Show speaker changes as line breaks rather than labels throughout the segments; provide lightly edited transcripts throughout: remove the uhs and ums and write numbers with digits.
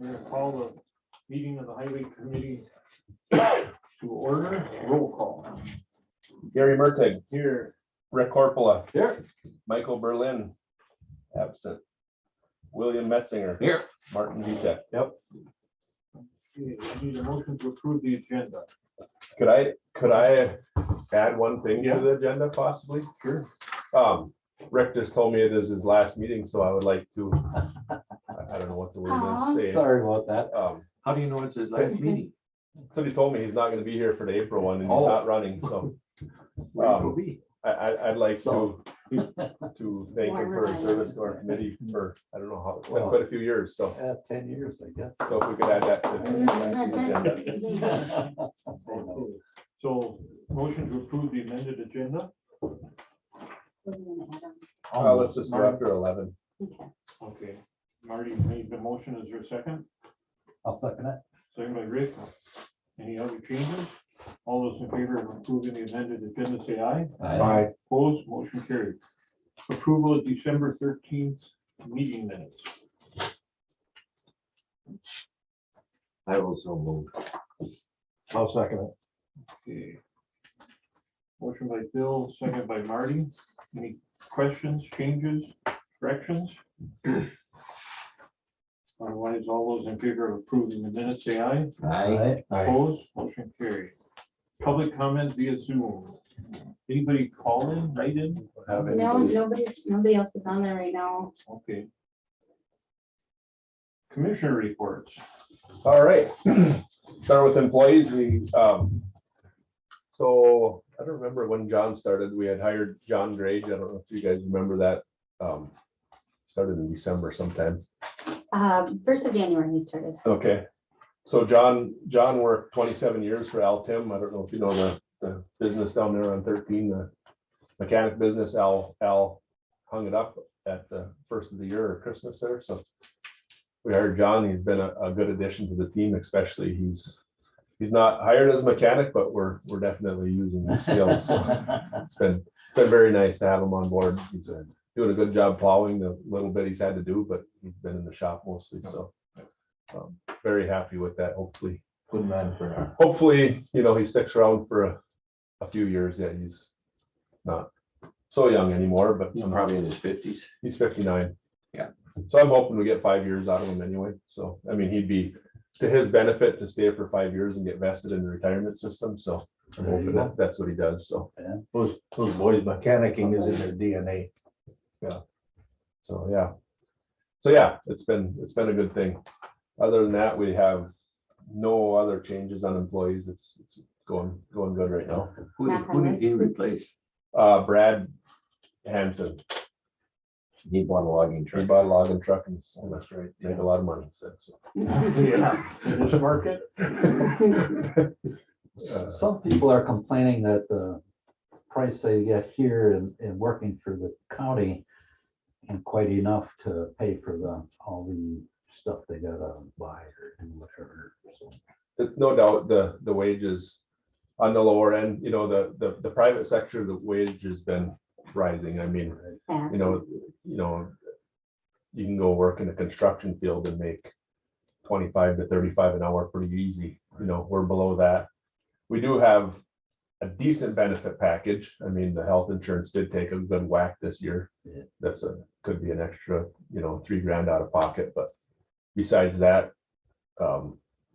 We're going to call the meeting of the Highway Committee to order. Roll call.
Gary Mertig,
Here.
Rick Corpola,
Here.
Michael Berlin, absent. William Metzinger,
Here.
Martin Vitek. Yep.
Okay, I need a motion to approve the agenda.
Could I add one thing
Yeah.
to the agenda possibly?
Sure.
Rick just told me it is his last meeting, so I would like to, I don't know what the word is, say.
Sorry about that.
How do you know it's his last meeting?
Somebody told me he's not gonna be here for the April one and he's
Oh.
not running, so.
Where will be?
I'd like
So-
to thank him for his service to our committee for, I don't know how, it's been quite a few years, so.
10 years, I guess.
So if we could add that to the agenda.
So motion to approve the amended agenda.
Let's just go after 11.
Okay. Marty made the motion. Is there a second?
I'll second it.
Second by Rick. Any other changes? All those in favor of approving the amended agenda, say aye.
Aye.
Opposed, motion carried. Approval of December 13th meeting minutes.
I also move.
I'll second it. Okay. Motion by Bill, second by Marty. Any questions, changes, corrections? Otherwise, all those in favor of approving the minutes, say aye.
Aye.
Opposed, motion carried. Public comment via Zoom. Anybody call in, write in?
Have
No,
anybody-
nobody else is on there right now.
Okay. Commissioner reports.
All right, start with employees. So I don't remember when John started. We had hired John Grage. I don't know if you guys remember that. Started in December sometime.
1st of January he started.
Okay. So John worked 27 years for Altim. I don't know if you know the business down there on 13, the mechanic business. Al hung it up at the first of the year or Christmas there. So we hired John. He's been a good addition to the team, especially he's not hired as a mechanic, but we're definitely using his skills. So it's been very nice to have him on board. He's doing a good job plowing the little bit he's had to do, but he's been in the shop mostly. So very happy with that. Hopefully,
Good man for now.
hopefully, he sticks around for a few years. Yeah, he's not so young anymore, but
He's probably in his 50s.
he's 59.
Yeah.
So I'm hoping we get 5 years out of him anyway. So, I mean, he'd be to his benefit to stay for 5 years and get vested in the retirement system. So I'm
There you
hoping
go.
that's what he does. So,
Those boys mechanicking is in their DNA.
so yeah, it's been a good thing. Other than that, we have no other changes on employees. It's going good right now.
Who did he replace?
Brad Hanson,
He bought a logging
he
truck.
bought a logging truck and so that's right. Made a lot of money. So.
Yeah. In this market.
Some people are complaining that the price they get here and working for the county ain't quite enough to pay for all the stuff they gotta buy or do whatever. So,
No doubt the wages on the lower end, the private sector, the wage has been rising. I mean,
Fast.
you can go work in a construction field and make 25 to 35 an hour pretty easy. We're below that. We do have a decent benefit package. I mean, the health insurance did take a good whack this year.
Yeah.
Could be an extra, $3,000 out of pocket, but besides that,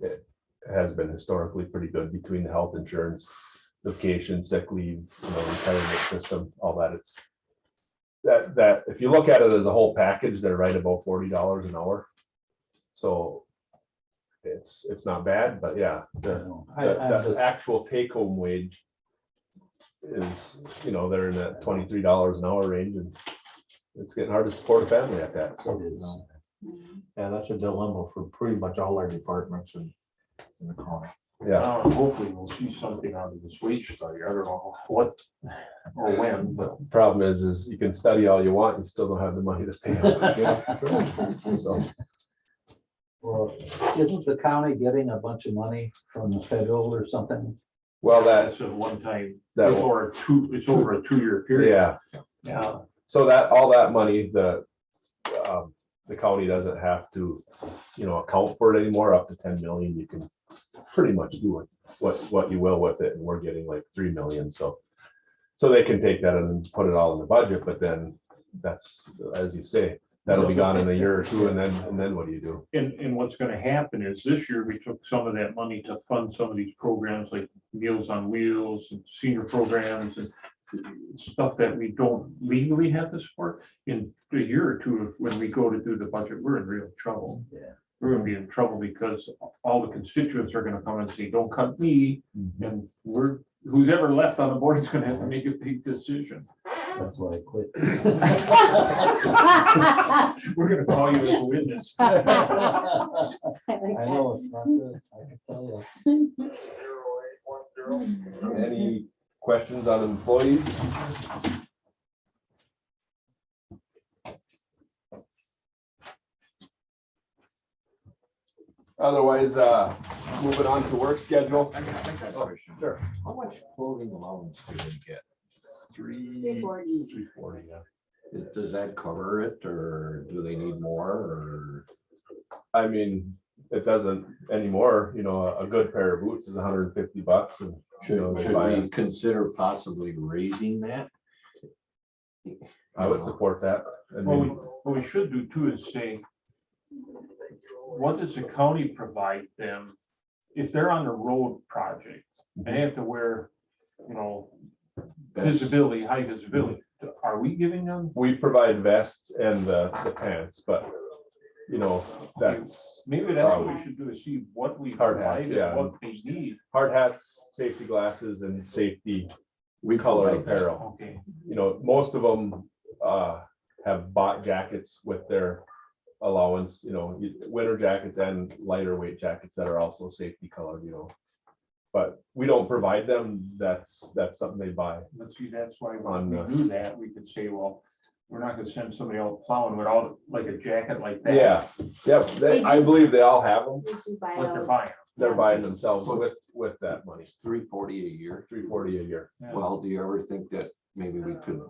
it has been historically pretty good between the health insurance, vacation, sick leave, retirement system, all that. It's that if you look at it as a whole package, they're right about $40 an hour. So it's not bad, but yeah, the actual take home wage is, they're in that $23 an hour range, and it's getting hard to support a family at that. So
it is.
Yeah, that's a dilemma for pretty much all our departments in the county.
yeah,
Hopefully we'll see something out of this wage study. I don't know what or when, but
problem is you can study all you want, you still don't have the money to pay them. So
Well, isn't the county getting a bunch of money from the federal or something?
well,
that's a one-time,
that
it's over a 2-year period.
yeah.
Yeah.
So all that money, the the county doesn't have to, account for it anymore. Up to 10 million, you can pretty much do what you will with it, and we're getting like 3 million, so they can take that and put it all in the budget, but then that's, as you say, that'll be gone in a year or two, and then what do you do?
And what's gonna happen is this year we took some of that money to fund some of these programs like Meals on Wheels and senior programs and stuff that we don't legally have to support. In a year or two, when we go to do the budget, we're in real trouble.
Yeah.
We're gonna be in trouble because all the constituents are gonna come and say, don't cut me. And who's ever left on the board is gonna have to make a big decision.
That's why I quit.
We're gonna call you as a witness.
I know, it's not good, I can tell you.
Any questions on employees? Otherwise, moving on to work schedule.
I got a question.
Sure.
How much clothing allowance do they get?
340.
340, yeah.
Does that cover it, or do they need more, or?
I mean, it doesn't anymore, a good pair of boots is $150 and.
Should we consider possibly raising that?
I would support that. I
What
mean,
we should do too is say, what does the county provide them if they're on the road project and they have to wear,
Best-
visibility, high visibility? Are we giving them?
we provide vests and the pants, but, that's
Maybe that's what we should do, is see what we
Hard
provide
hats, yeah.
and what they need.
hard hats, safety glasses, and safety
We
color
provide that.
apparel.
Okay,
Most of them have bought jackets with their allowance, winter jackets and lighter weight jackets that are also safety colored, But we don't provide them. That's something they buy.
let's see, that's why
On
when
the-
we do that, we could say, well, we're not gonna send somebody out plowing without like a jacket like that.
Yeah, yep. I believe they all have them.
We do buy
But they're
those.
buying.
They're
Yeah.
buying themselves
So-
with that money,
It's $340 a year.
$340 a year.
Yeah.
Well, do you ever think that maybe we could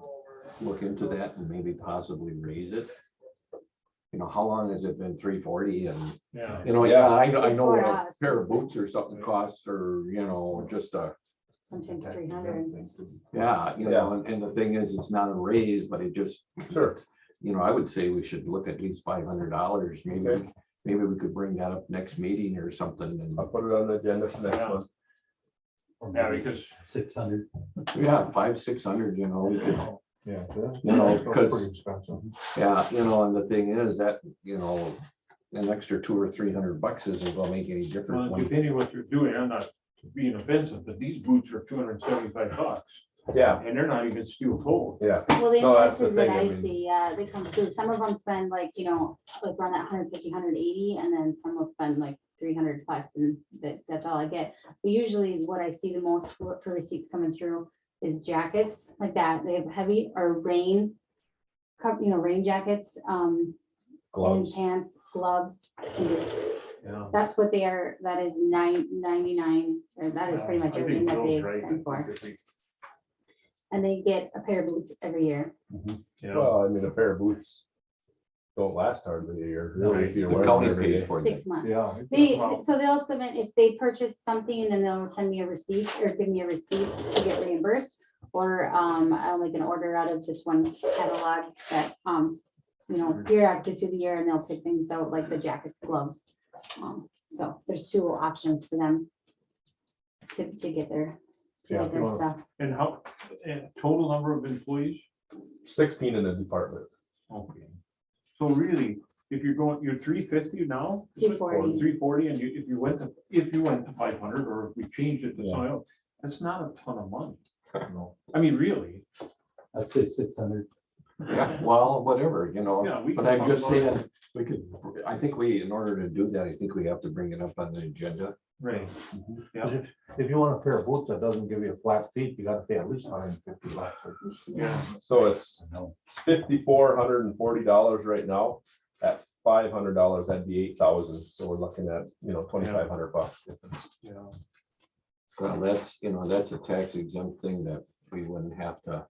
look into that and maybe possibly raise it? How long has it been $340? And,
Yeah.
yeah, I know what
For
a
us,
pair of boots or something costs, or, just a,
Sometimes 300.
yeah,
Yeah.
and the thing is, it's not a raise, but it just,
Sure.
I would say we should look at least $500.
Okay.
Maybe we could bring that up next meeting or something, and,
I'll put it on the agenda for next
Yeah.
month.
Yeah, because
600.
yeah, 500-600, we could,
Yeah.
because-
Pretty expensive.
yeah, and the thing is that, an extra $200 or $300 isn't gonna make any difference.
well,
when-
depending what they're doing, I'm not being offensive, but these boots are $275.
Yeah,
And they're not even steel toed.
yeah.
Well, the
No, that's the
invoices that
thing, I
I
mean-
see, they come through, some of them spend like, like around that 150, 180, and then some will spend like 300 plus, and that's all I get. But usually what I see the most for receipts coming through is jackets like that, they have heavy or rain, rain jackets, and
Gloves.
pants, gloves, and boots.
Yeah.
That's what they are, that is 99, or that is pretty much
I think
everything that they
Bill's right.
send
I
for.
think if we-
And they get a pair of boots every year.
Yeah.
Well, I mean, a pair of boots don't last hardly a year, really, if you're
The
wearing
county
them every
pays
day.
for it.
6 months.
Yeah.
So they'll submit, if they purchase something, then they'll send me a receipt or give me a receipt to get reimbursed. Or I'll make an order out of this one catalog that, periodically through the year, and they'll pick things out like the jackets, gloves. So there's 2 options for them to get their,
Yeah, if you wanna-
stuff.
And total number of employees?
16 in the department.
Okay. So really, if you're 350 now?
340.
340, and if you went to 500, or if we changed it to
Yeah.
something else, that's not a ton of money.
No.
I mean, really,
I'd say 600.
Yeah, well, whatever,
Yeah, we
but
can
I'm
talk
just
about it.
saying, in order to do that, I think we have to bring it up on the agenda.
right. Yeah.
'Cause if you want a pair of boots that doesn't give you a flat feet, you gotta pay at least $150.
Yeah.
So it's
I know.
$5,440 right now. At $500, that'd be 8,000. So we're looking at, $2,500 difference.
Yeah.
Well, that's a tax exempt thing that we wouldn't have to,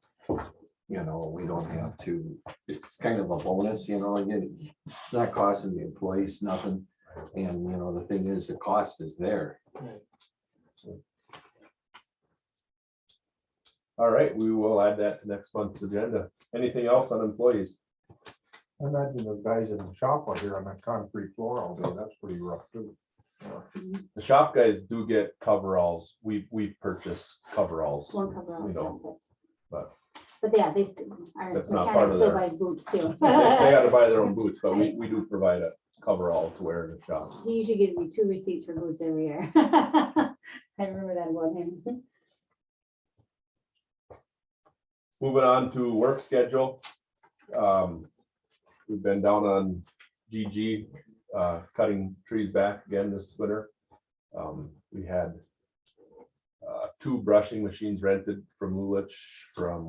you know, we don't have to, it's kind of a bonus, you know, again, it's not costing the employees nothing. And, you know, the thing is, the cost is there.
All right, we will add that to next month's agenda. Anything else on employees?
I imagine the guys in the shop out here on that concrete floor all day, that's pretty rough too.
The shop guys do get coveralls. We purchase coveralls.
One cover all
You know,
outfits.
but-
But yeah, they still, our
That's not part
mechanic
of
still
their-
buys boots too.
They gotta buy their own boots, but we do provide a coverall to wear in the shop.
He usually gives me 2 receipts for boots every year. I remember that about him.
Moving on to work schedule. We've been down on GG, cutting trees back again this winter. We had 2 brushing machines rented from Lulich from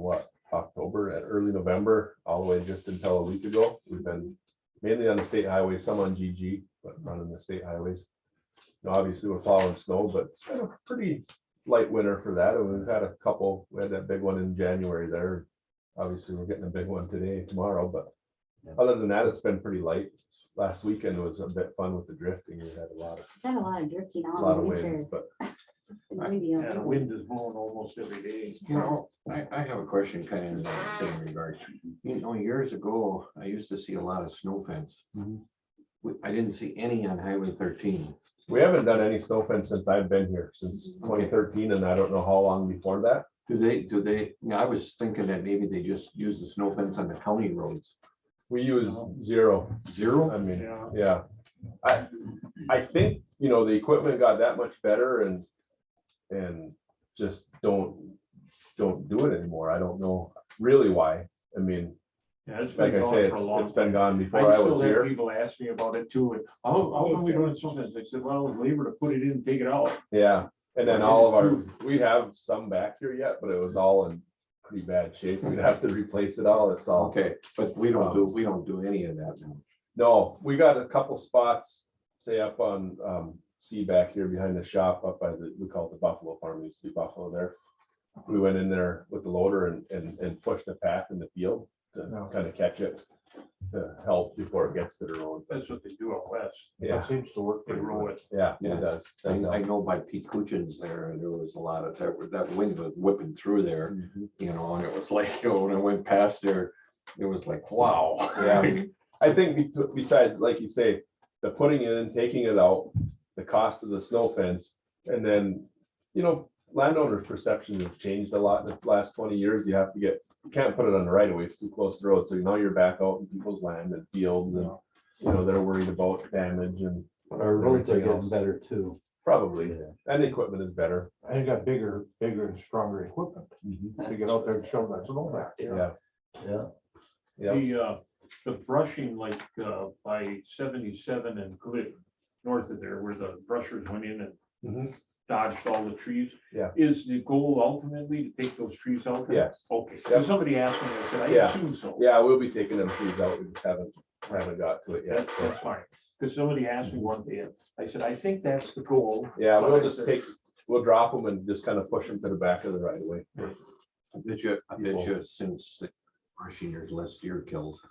October and early November, all the way just until a week ago. We've been mainly on the state highways, some on GG, but running the state highways. Now, obviously, we're plowing snow, but it's been a pretty light winter for that. And we've had a couple, we had that big one in January there. Obviously, we're getting a big one today, tomorrow, but other than that, it's been pretty light. Last weekend was a bit fun with the drifting. We had a lot
Had a lot of drifting
of
all
winds,
winter.
but
It's been windy out
And the
there.
wind is blowing almost every day.
You know, I have a question kind of in that same regard. You know, years ago, I used to see a lot of snow fence.
Mhm.
I didn't see any on Highway 13.
we haven't done any snow fence since I've been here, since 2013, and I don't know how long before that.
Do they, yeah, I was thinking that maybe they just use the snow fence on the county roads.
We use 0.
Zero?
I mean,
Yeah.
yeah. I think, you know, the equipment got that much better and just don't do it anymore. I don't know really why. I mean,
Yeah, it's
like
been
I say,
gone for a long
it's been
time.
gone before I
still
was
have
here.
People ask me about it too. And how come we doing something? I said, well, it's labor to put it in, and take it out.
Yeah, and then all of our, we have some back here yet, but it was all in pretty bad shape. We'd have to replace it all. It's all.
Okay, but we don't do any of that now.
No, we got a couple spots, say up on C back here behind the shop up by we call it the Buffalo Farm, used to be Buffalo there. We went in there with the loader and pushed a path in the field to kind of catch it, to help before it gets to the road.
That's what they do out west.
Yeah,
That seems to work
They
pretty
roll
well.
it.
yeah,
Yeah.
it does.
I know by Pete Kuchin's there, and there was a lot of that wind was whipping through there,
Mhm.
you know, and it was like, you know, when I went past there, it was like, wow.
Yeah. I think besides, like you say, the putting it in, taking it out, the cost of the snow fence, and then, you know, landowners' perceptions have changed a lot in the last 20 years. You can't put it on the right of way, it's too close to the road. So now you're back out in people's land and fields and, you know, they're worried about damage and
Our roads are
everything
getting
else.
better too.
Probably,
Yeah.
and the equipment is better.
And you got bigger and stronger equipment to get out there and shove that snow back.
Yeah,
Yeah.
yeah.
The brushing like by 77 and Glidden, north of there, where the brushers went in and
Mhm.
dodged all the trees.
Yeah.
Is the goal ultimately to take those trees out? there?
Yes.
Okay, so somebody asked me, I said, I
Yeah.
assume so.
Yeah, we'll be taking them trees out. We just haven't got to it yet.
That's fine, because somebody asked me one day, and I said, I think that's the goal.
Yeah,
But
we'll
I
just
said,
we'll drop them and just kind of push them to the back of the right of way.
I bet you since the brushing, there's less deer kills.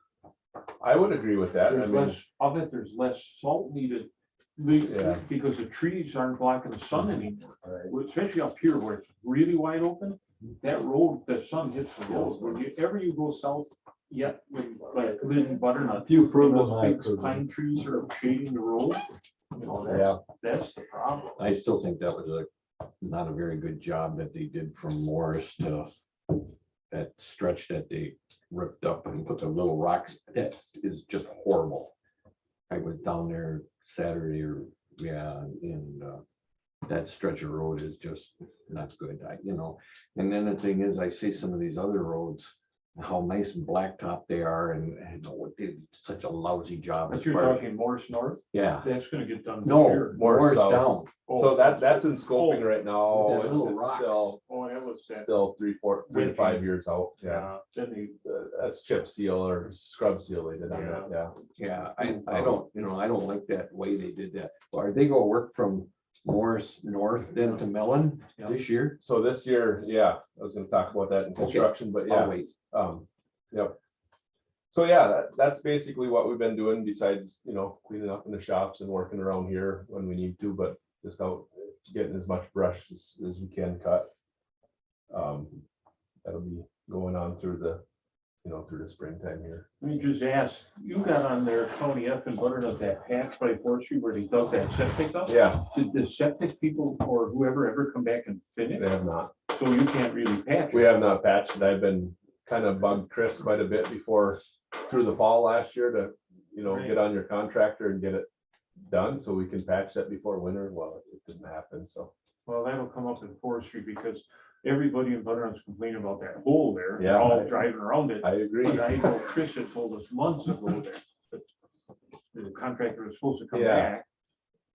I would agree with that. I
There's
mean,
less, I'll bet there's less salt needed.
Yeah.
Because the trees aren't blocking the sun anymore,
Right.
Well, especially up here where it's really wide open. That road, the sun hits the road, whenever you go south, yet, like Glidden, Butternut.
If you prove
those
them, I
big
approve them.
pine trees are shading the road. You know,
Yeah.
that's the problem.
I still think that was not a very good job that they did from Morris to that stretch that they ripped up and put the little rocks. That is just horrible. I was down there Saturday and that stretch of road is just not good. And then the thing is, I see some of these other roads, how nice and blacktop they are, and what did such a lousy job.
But
as
you're
far as-
talking Morris North,
Yeah,
that's gonna get done this
no,
year.
Morris
south.
down.
So that's in scoping right now.
With that little
It's
rocks.
still,
Oh, that was that.
still 3 to 5 years out. Yeah.
Then
That's chip seal or scrub seal they did on that. Yeah.
Yeah, I don't like that way they did that. Are they gonna work from Morris North then to Mellon
Yeah.
this year?
So this year, yeah, I was gonna talk about that in construction, but yeah.
I'll wait.
Yep. So yeah, that's basically what we've been doing besides, cleaning up in the shops and working around here when we need to, but just out getting as much brush as we can cut. That'll be going on through the springtime here.
Let me just ask, you got on their County F and Butternut that patch by Forestry where they dug that septic up?
Yeah,
Did the septic people or whoever ever come back and
they
finish?
have not.
So you can't really patch
We
it?
have not patched it. I've been kind of bugged Chris quite a bit through the fall last year to,
Right.
get on your contractor and get it done so we can patch that before winter. Well, it didn't happen, so.
Well, that'll come up in Forestry because everybody in Butternut's complaining about that hole there. They're
Yeah.
all driving around it.
I agree.
But I know Chris had told us months ago that the contractor was supposed to come
Yeah.
back.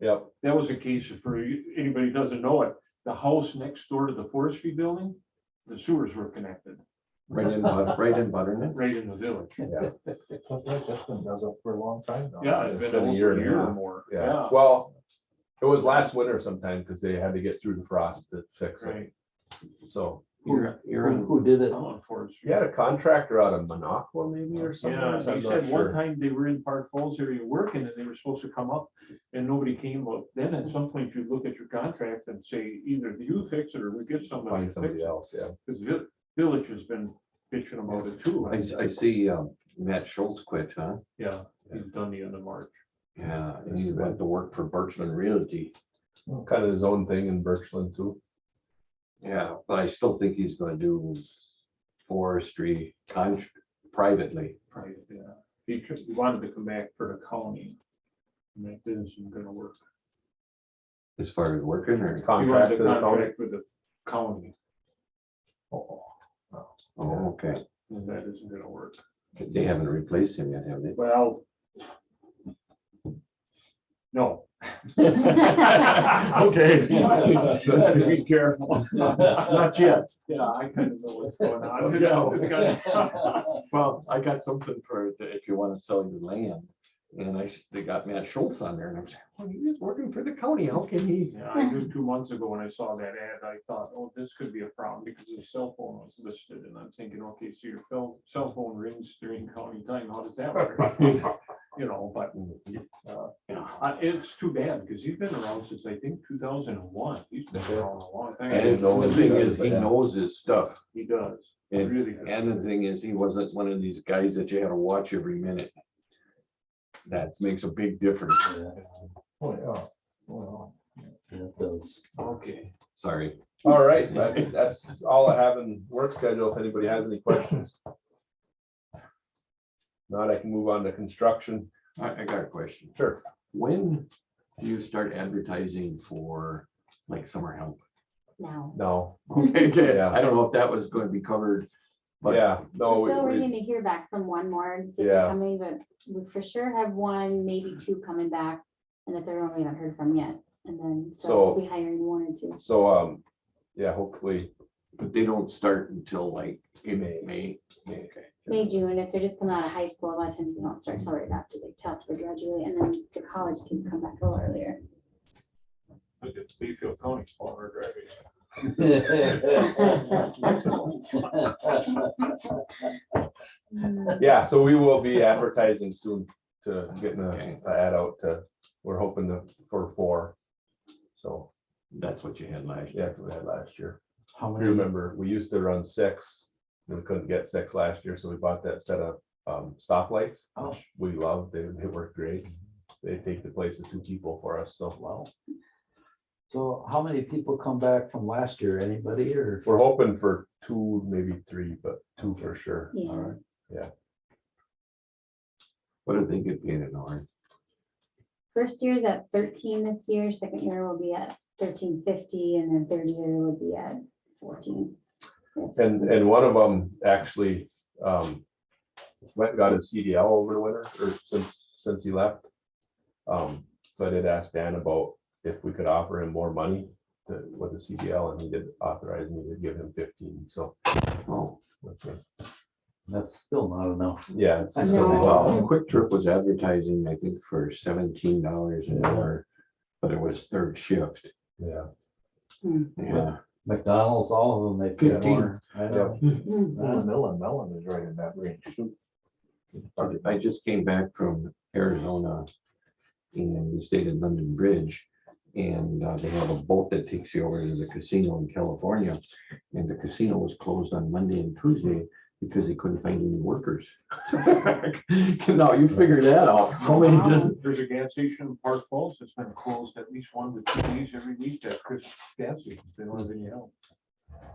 Yep,
That was a case for anybody who doesn't know it. The house next door to the Forestry building, the sewers were connected
Right in Butternut?
right in the village.
yeah,
That's been dug up for a long time now.
Yeah,
It's
it's
been
been
a
over
year
a
and a
year or
half.
more.
yeah. Well, it was last winter sometime because they had to get through the frost to fix it.
Right.
So
You're on,
Who did it?
I'm on Forestry.
you had a contractor out of Minocqua maybe or something.
Yeah,
I'm
they
not
said
sure.
one time they were in Park Falls area working and they were supposed to come up and nobody came. But then at some point you look at your contract and say either you fix it or we get somebody
Find
to fix
somebody
it.
else, yeah.
Because village has been bitching about it too.
I see Matt Schultz quit, huh?
Yeah, he's done the end of March.
Yeah, and he went to work for Birchland Realty.
Kind of his own thing in Birchland too.
Yeah, but I still think he's gonna do forestry privately.
Right, yeah. He wanted to come back for the county. And that isn't gonna work.
As far as working or,
He wanted
Contract
to
to the county.
contract with the county
oh, okay.
and that isn't gonna work.
They haven't replaced him yet, have they?
Well. No.
Okay.
Be careful. Not yet. Yeah, I kind of know what's going on.
Well, I got something for, if you wanna sell your land, and they got Matt Schultz on there, and I'm saying, well, he is working for the county, how can he?
Yeah, I knew 2 months ago when I saw that ad, I thought, oh, this could be a problem because his cell phone was listed and I'm thinking, okay, so your cell phone rings during county time, how does that work? But it's too bad because he's been around since I think 2001. He's been around a long time.
And the thing is, he knows his stuff,
He does. He
and,
really does.
and the thing is, he wasn't one of these guys that you had to watch every minute. That makes a big difference.
Yeah,
Oh, yeah. Well,
it does.
Okay.
Sorry.
All right, that's all I have in work schedule. If anybody has any questions. Not, I can move on to construction.
I got a question.
Sure.
When do you start advertising for like summer help?
Now,
No,
Okay,
Yeah.
I don't know if that was going to be covered, but
yeah, no.
we're still
we-
waiting to hear back from one more and see if
Yeah.
they're coming, but we for sure have one, maybe two coming back. And the third one we haven't heard from yet. And then, so
So-
we'll be hiring one or two.
So, yeah, hopefully.
but they don't start until like in
May.
May.
May.
Okay.
May, June, if they're just coming out of high school, a lot of times they don't start till right after they graduate, and then the college kids come back a little earlier.
Look at Bayfield County, smaller driving.
Yeah, so we will be advertising soon to getting
Okay.
a ad out we're hoping for 4. So,
That's what you had last
yeah,
year.
that's what we had last year.
How
You
many,
remember, we used to run 6, and we couldn't get 6 last year, so we bought that set of stoplights,
Oh.
which we love. They work great. They take the place of 2 people for us, so
wow. So how many people come back from last year? Anybody or?
we're hoping for 2, maybe 3, but 2 for sure.
Yeah.
All right.
What did they get paid an hour?
First year's at 13 this year, second year will be at 13.50, and then third year will be at 14.
And one of them actually went and got his CDL over the winter, or since he left. So I did ask Dan about if we could offer him more money with the CDL, and he did authorize me to give him 15, so.
Oh,
okay.
That's still not enough.
Yeah. it's
No.
still-
well, Quick Trip was advertising, I think, for $17 an hour, but it was third shift.
Yeah.
Yeah,
McDonald's, all of them, they pay
15.
more. I know.
Mellon is right in that range too.
I just came back from Arizona and we stayed in London Bridge. And they have a boat that takes you over to the casino in California. And the casino was closed on Monday and Tuesday because they couldn't find any workers. Now you figure that out. How many does
There's a gas station in Park Falls that's been closed at least 1 to 2 days every week, that Chris gas station, they don't have any help.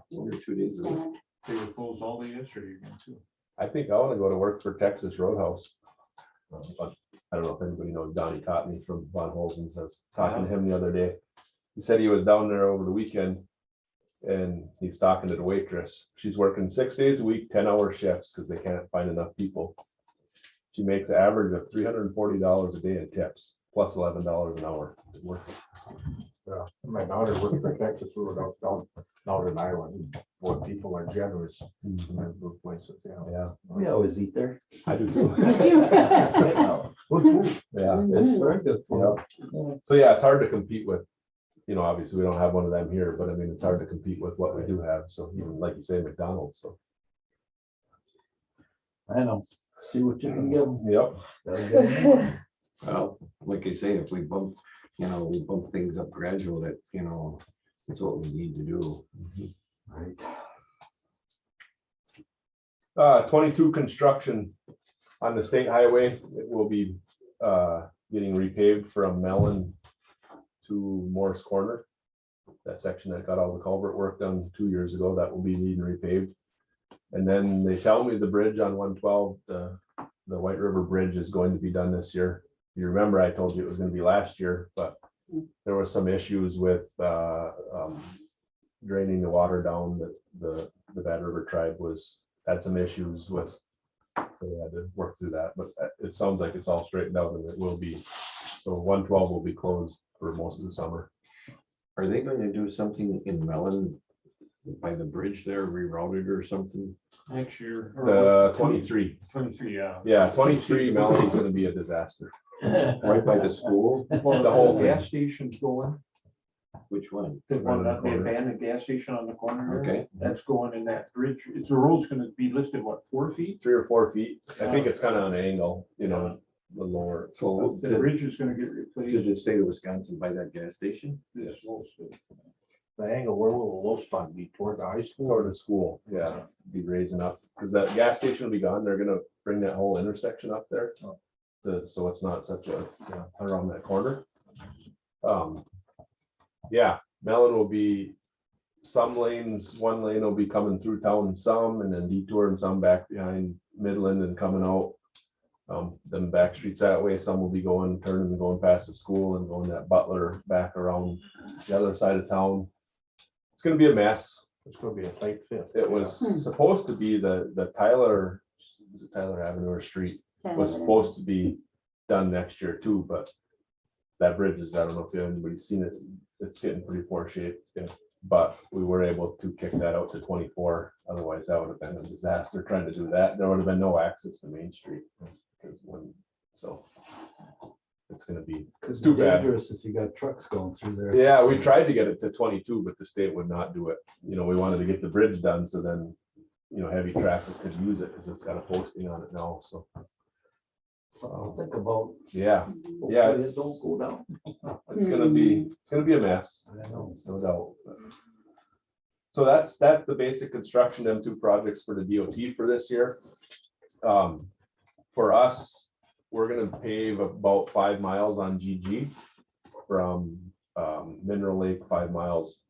1 or 2 days ago?
They were closed all day yesterday again too.
I think I want to go to work for Texas Roadhouse. But I don't know if anybody knows Donnie Cotney from Von Holzen's. I was talking to him the other day. He said he was down there over the weekend and he's talking to the waitress. She's working 6 days a week, 10-hour shifts because they can't find enough people. She makes an average of $340 a day in tips, plus $11 an hour.
Yeah, my daughter worked for Texas Roadhouse down in Ireland, where people are generous in those places, yeah.
Yeah,
We always eat there.
I do too.
Me too.
Yeah.
It's very good for
So yeah, it's hard to compete with, obviously we don't have one of them here, but I mean, it's hard to compete with what we do have. So even like you say, McDonald's, so.
I know. See what you can give them.
Yep.
Well, like I say, if we bump, we bump things up gradual, that, that's what we need to do.
Right.
22 construction on the state highway. It will be getting repaved from Mellon to Morris Corner. That section that got all the culvert work done 2 years ago, that will be needing repaved. And then they tell me the bridge on 112, the White River Bridge is going to be done this year. You remember I told you it was going to be last year, but there was some issues with draining the water down. That the Bad River tribe had some issues with, so they had to work through that. But it sounds like it's all straightened out and it will be. So 112 will be closed for most of the summer.
Are they going to do something in Mellon by the bridge there, reroute it or something?
Next year.
23.
23, yeah.
Yeah, 23 Mellon's going to be a disaster.
Right by the school?
Well,
The whole
gas station's going,
Which one?
the one, the abandoned gas station on the corner. there,
Okay.
That's going in that bridge. The road's gonna be listed, what, 4 feet?
3 or 4 feet. I think it's kind of an angle, the lower.
So
The
did
bridge is gonna get replaced.
the state of Wisconsin buy that gas station?
This whole stuff.
The angle, where will the low spot be, toward the high school?
Toward the school, yeah, be raising up, because that gas station will be gone. They're gonna bring that whole intersection up there. So it's not such a, around that corner. Yeah, Mellon will be some lanes, one lane will be coming through town some, and then detour and some back behind Midland and coming out. Then back streets that way, some will be turning and going past the school and going that Butler back around the other side of town. It's gonna be a mess.
It's gonna be a tight fit.
It was supposed to be the Tyler Avenue or Street was supposed to be done next year too, but that bridge is, I don't know if anybody's seen it, it's getting pretty poor shape. But we were able to kick that out to 24. Otherwise, that would have been a disaster trying to do that. There would have been no access to Main Street. So it's gonna be, it's too bad.
Dangerous if you got trucks going through there.
Yeah, we tried to get it to 22, but the state would not do it. We wanted to get the bridge done, so then, heavy traffic could use it because it's got a posting on it now, so.
So think about.
Yeah,
Hopefully
it's-
it don't go down.
it's gonna be a mess,
I know.
no doubt. So that's the basic construction, them 2 projects for the DOT for this year. For us, we're gonna pave about 5 miles on GG from Mineral Lake, 5 miles,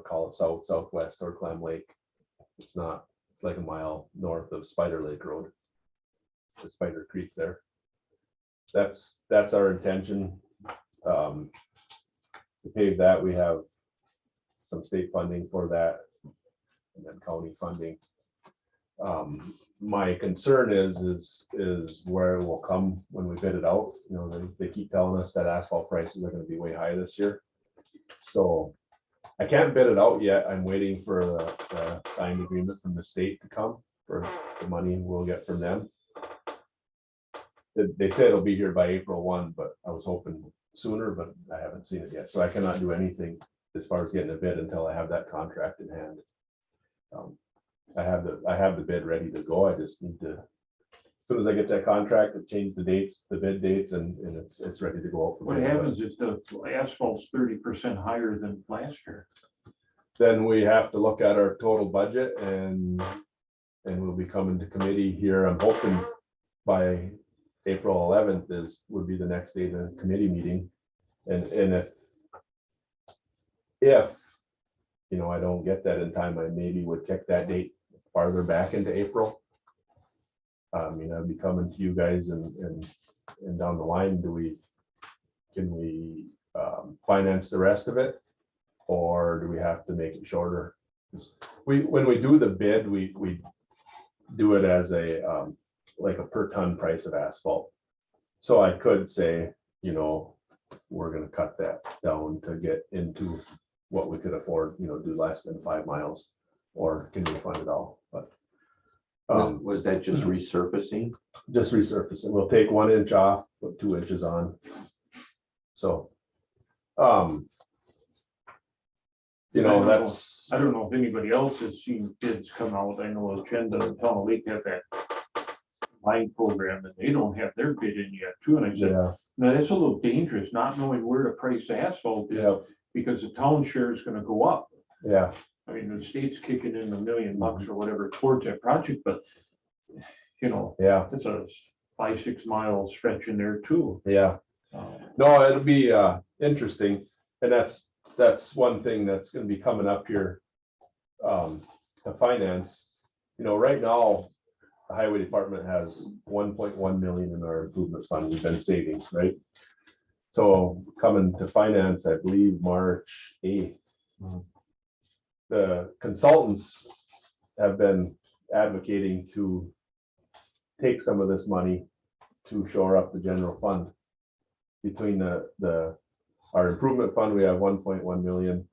call it southwest or Clam Lake. It's like a mile north of Spider Lake Road. The Spider Creek there. That's our intention. To pave that, we have some state funding for that and then county funding. My concern is where it will come when we bid it out. They keep telling us that asphalt prices are going to be way high this year. So I can't bid it out yet. I'm waiting for the signed agreement from the state to come for the money we'll get from them. They said it'll be here by April 1, but I was hoping sooner, but I haven't seen it yet. So I cannot do anything as far as getting a bid until I have that contract in hand. I have the bid ready to go. I just need to, as soon as I get that contract, I've changed the dates, the bid dates, and it's ready to go out. for
What
bid.
happens is the asphalt's 30% higher than last year.
Then we have to look at our total budget and we'll be coming to committee here. I'm hoping by April 11th would be the next day the committee meeting. And if you know, I don't get that in time, I maybe would kick that date farther back into April. You know, I'd be coming to you guys and down the line, can we finance the rest of it? Or do we have to make it shorter? When we do the bid, we do it as a like a per ton price of asphalt. So I could say, you know, we're gonna cut that down to get into what we could afford, you know, do less than 5 miles, or can we fund it all? But
Was that just resurfacing?
just resurface it. We'll take 1 inch off, put 2 inches on. So, you know, that's,
I don't know if anybody else has seen bids come out. I know Agenda and Tunnel Lake have that line program and they don't have their bid in yet too. And I said,
yeah,
now that's a little dangerous, not knowing where to price asphalt is,
yeah,
because the town share is gonna go up.
yeah,
I mean, the state's kicking in $1 million or whatever towards that project, but you know,
yeah,
it's a 5-6 mile stretch in there too.
yeah. No, it'll be interesting, and that's one thing that's gonna be coming up here to finance. You know, right now, the highway department has 1.1 million in our improvement fund we've been saving, right? So coming to finance, I believe March 8th. The consultants have been advocating to take some of this money to shore up the general fund. Between our improvement fund, we have 1.1 million.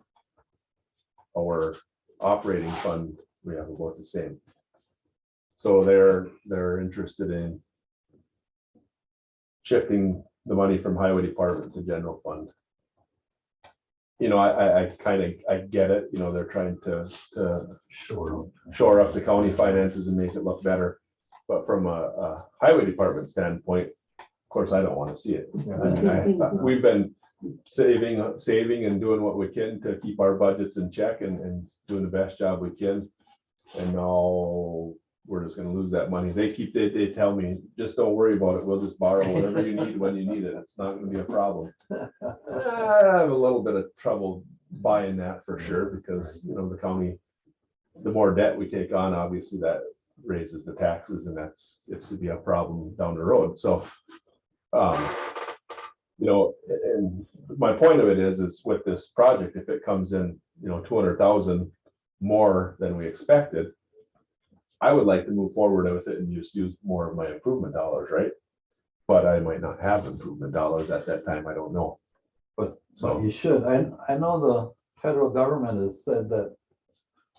Our operating fund, we have about the same. So they're interested in shifting the money from highway department to general fund. You know, I get it, you know, they're trying to shore up the county finances and make it look better. But from a highway department standpoint, of course, I don't want to see it. I mean, we've been saving and doing what we can to keep our budgets in check and doing the best job we can. And now we're just gonna lose that money. They tell me, just don't worry about it. We'll just borrow whatever you need when you need it. It's not gonna be a problem. I have a little bit of trouble buying that for sure, because, you know, the county, the more debt we take on, obviously that raises the taxes, and it's to be a problem down the road. So, you know, and my point of it is with this project, if it comes in, you know, 200,000 more than we expected, I would like to move forward with it and just use more of my improvement dollars, right? But I might not have improvement dollars at that time. I don't know. But
So
so,
you should. I know the federal government has said that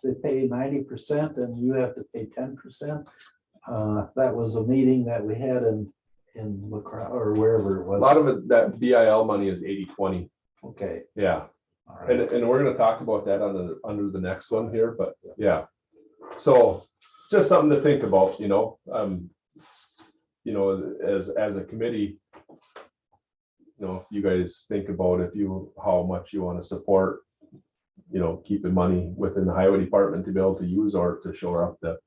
they pay 90% and you have to pay 10%. That was a meeting that we had in LaCrosse or wherever it
a
was.
lot of it, that BIL money is 80-20.
Okay.
Yeah.
All right.
And we're gonna talk about that under the next one here, but yeah. So just something to think about, you know, as a committee, you know, if you guys think about how much you want to support, you know, keeping money within the highway department to be able to use or to shore up the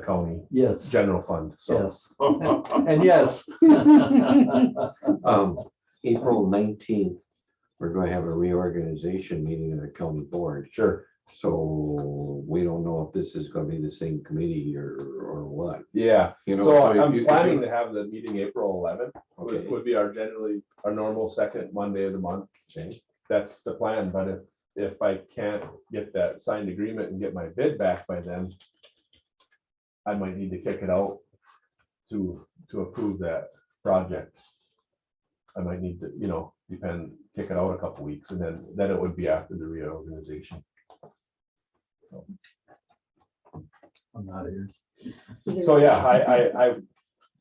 county
Yes.
general fund. So
Yes. And yes.
April 19th, we're going to have a reorganization meeting in the county board.
sure.
So we don't know if this is going to be the same committee or what.
Yeah.
You know,
So
if
I'm
you-
planning to have the meeting April 11th.
Okay.
Would be our normal second Monday of the month.
Okay.
That's the plan, but if I can't get that signed agreement and get my bid back by then, I might need to kick it out to approve that project. I might need to, you know, kick it out a couple weeks, and then it would be after the reorganization.
I'm not here.
So yeah,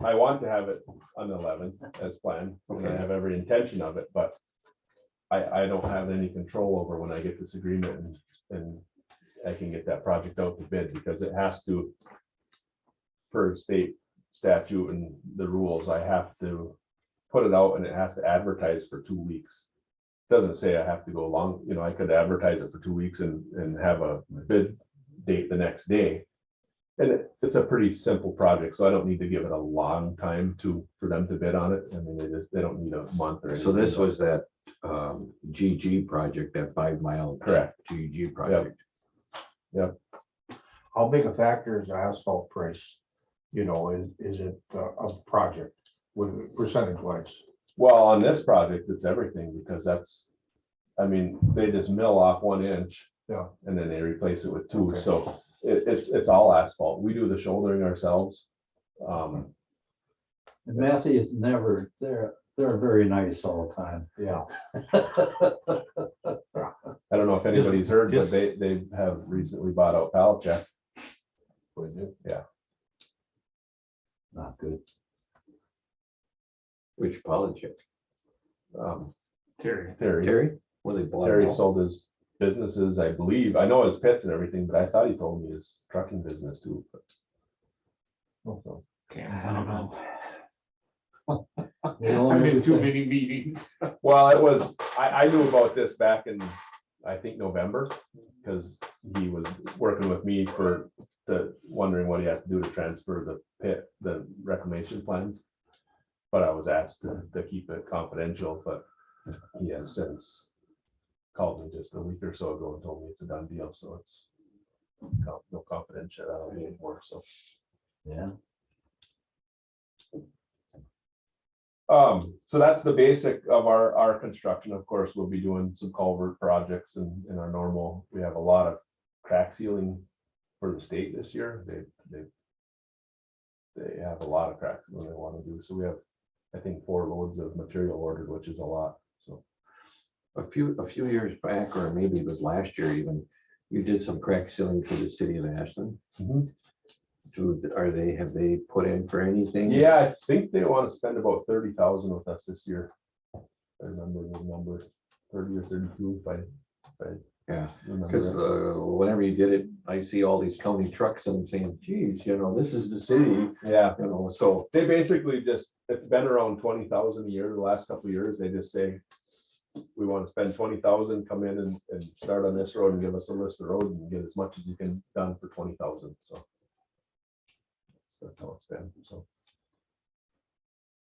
I want to have it on the 11th as planned, and I have every intention of it, but I don't have any control over when I get this agreement and I can get that project out to bid, because it has to, per state statute and the rules, I have to put it out and it has to advertise for 2 weeks. Doesn't say I have to go long, I could advertise it for 2 weeks and have a bid date the next day. And it's a pretty simple project, so I don't need to give it a long time for them to bid on it. I mean, they don't need a month or anything.
So this was that GG project, that 5 mile.
Correct.
GG project.
How big a factor is the asphalt price? Is it a project with percentage wise?
Well, on this project, it's everything, because they just mill off 1 inch.
Yeah.
And then they replace it with 2,
Okay.
so it's all asphalt. We do the shouldering ourselves.
And Massey is never, they're very nice all the time.
Yeah.
I don't know if anybody's heard, but they have recently bought out Pallet Jack.
Not good.
Which politics?
Terry.
Terry
Well, they bought it
Terry
all.
sold his businesses, I believe. I know his pits and everything, but I thought he told me his trucking business too.
I don't know.
They
I'm
own
in too
everything.
many meetings.
Well, I knew about this back in, I think, November, because he was working with me wondering what he has to do to transfer the reclamation plans. But I was asked to keep it confidential, but he has since called me just a week or so ago and told me it's a done deal, so it's no confidentiality anymore, so.
Yeah.
So that's the basic of our construction. Of course, we'll be doing some culvert projects in our normal, we have a lot of crack sealing for the state this year. They have a lot of cracks that they want to do. So we have, I think, 4 loads of material ordered, which is a lot, so.
A few years back, or maybe it was last year even, you did some crack sealing for the city of Ashland. Have they put in for anything?
Yeah, I think they want to spend about 30,000 with us this year. I remember the number, 30 or 32, if I
Yeah,
remember.
because whenever you did it, I see all these county trucks and I'm saying, geez, this is the city,
Yeah,
so.
they basically it's been around 20,000 a year the last couple of years. They just say, we want to spend 20,000, come in and start on this road and give us a list of roads and get as much as you can done for 20,000, so. That's how it's been, so.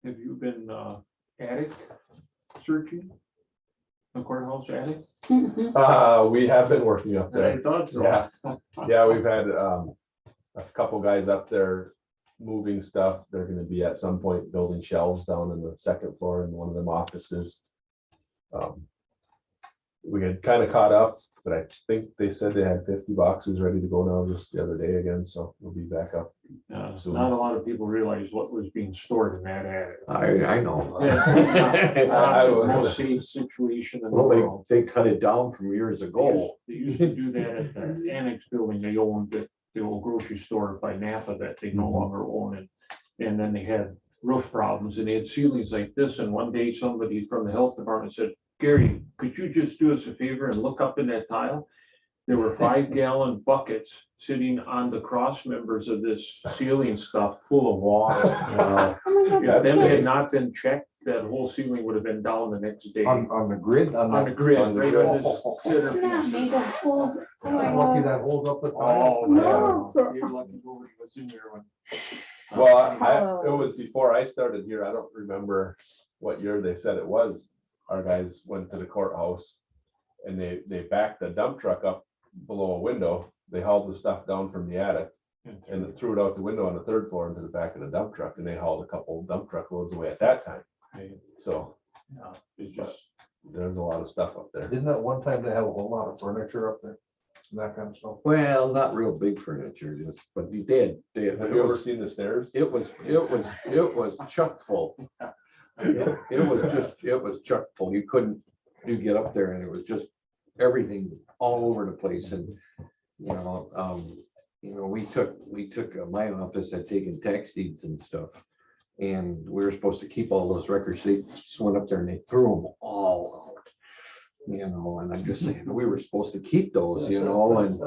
Have you been attic searching? The courthouse attic?
We have been working up there.
I thought so.
Yeah. Yeah, we've had a couple guys up there moving stuff. They're gonna be at some point building shelves down in the 2nd floor in one of them offices. We had kind of caught up, but I think they said they had 50 boxes ready to go now just the other day again, so we'll be back up. So-
Not a lot of people realize what was being stored in that attic.
I know.
Most safe situation in the
Well,
world.
they cut it down from years ago.
They used to do that at the annex building. They owned the old grocery store by Napa that they no longer own it. And then they had roof problems and they had ceilings like this. And one day somebody from the health department said, Gary, could you just do us a favor and look up in that tile? There were 5-gallon buckets sitting on the cross members of this ceiling stuff full of water. If them had not been checked, that whole ceiling would have been down the next day.
On the grid?
On the grid,
on the
right
grid.
on this center
Not
piece.
made of hold. Oh my
Lucky
God.
that holds up the.
Oh,
No.
man. You're lucky nobody was in there when.
Well,
Oh.
it was before I started here. I don't remember what year they said it was. Our guys went to the courthouse and they backed the dump truck up below a window. They hauled the stuff down from the attic and threw it out the window on the 3rd floor into the back of the dump truck, and they hauled a couple dump truck loads away at that time. So
Yeah, it's just,
there's a lot of stuff up there.
Didn't that one time they have a whole lot of furniture up there? And that kind of stuff?
Well, not real big furniture, but they did.
Have you ever seen the stairs?
It was chock full. It was chock full. You get up there and it was just everything all over the place. And, we took, my office had taken tax deeds and stuff And we were supposed to keep all those records. They just went up there and they threw them all out. You know, and I'm just saying, we were supposed to keep those, you know, and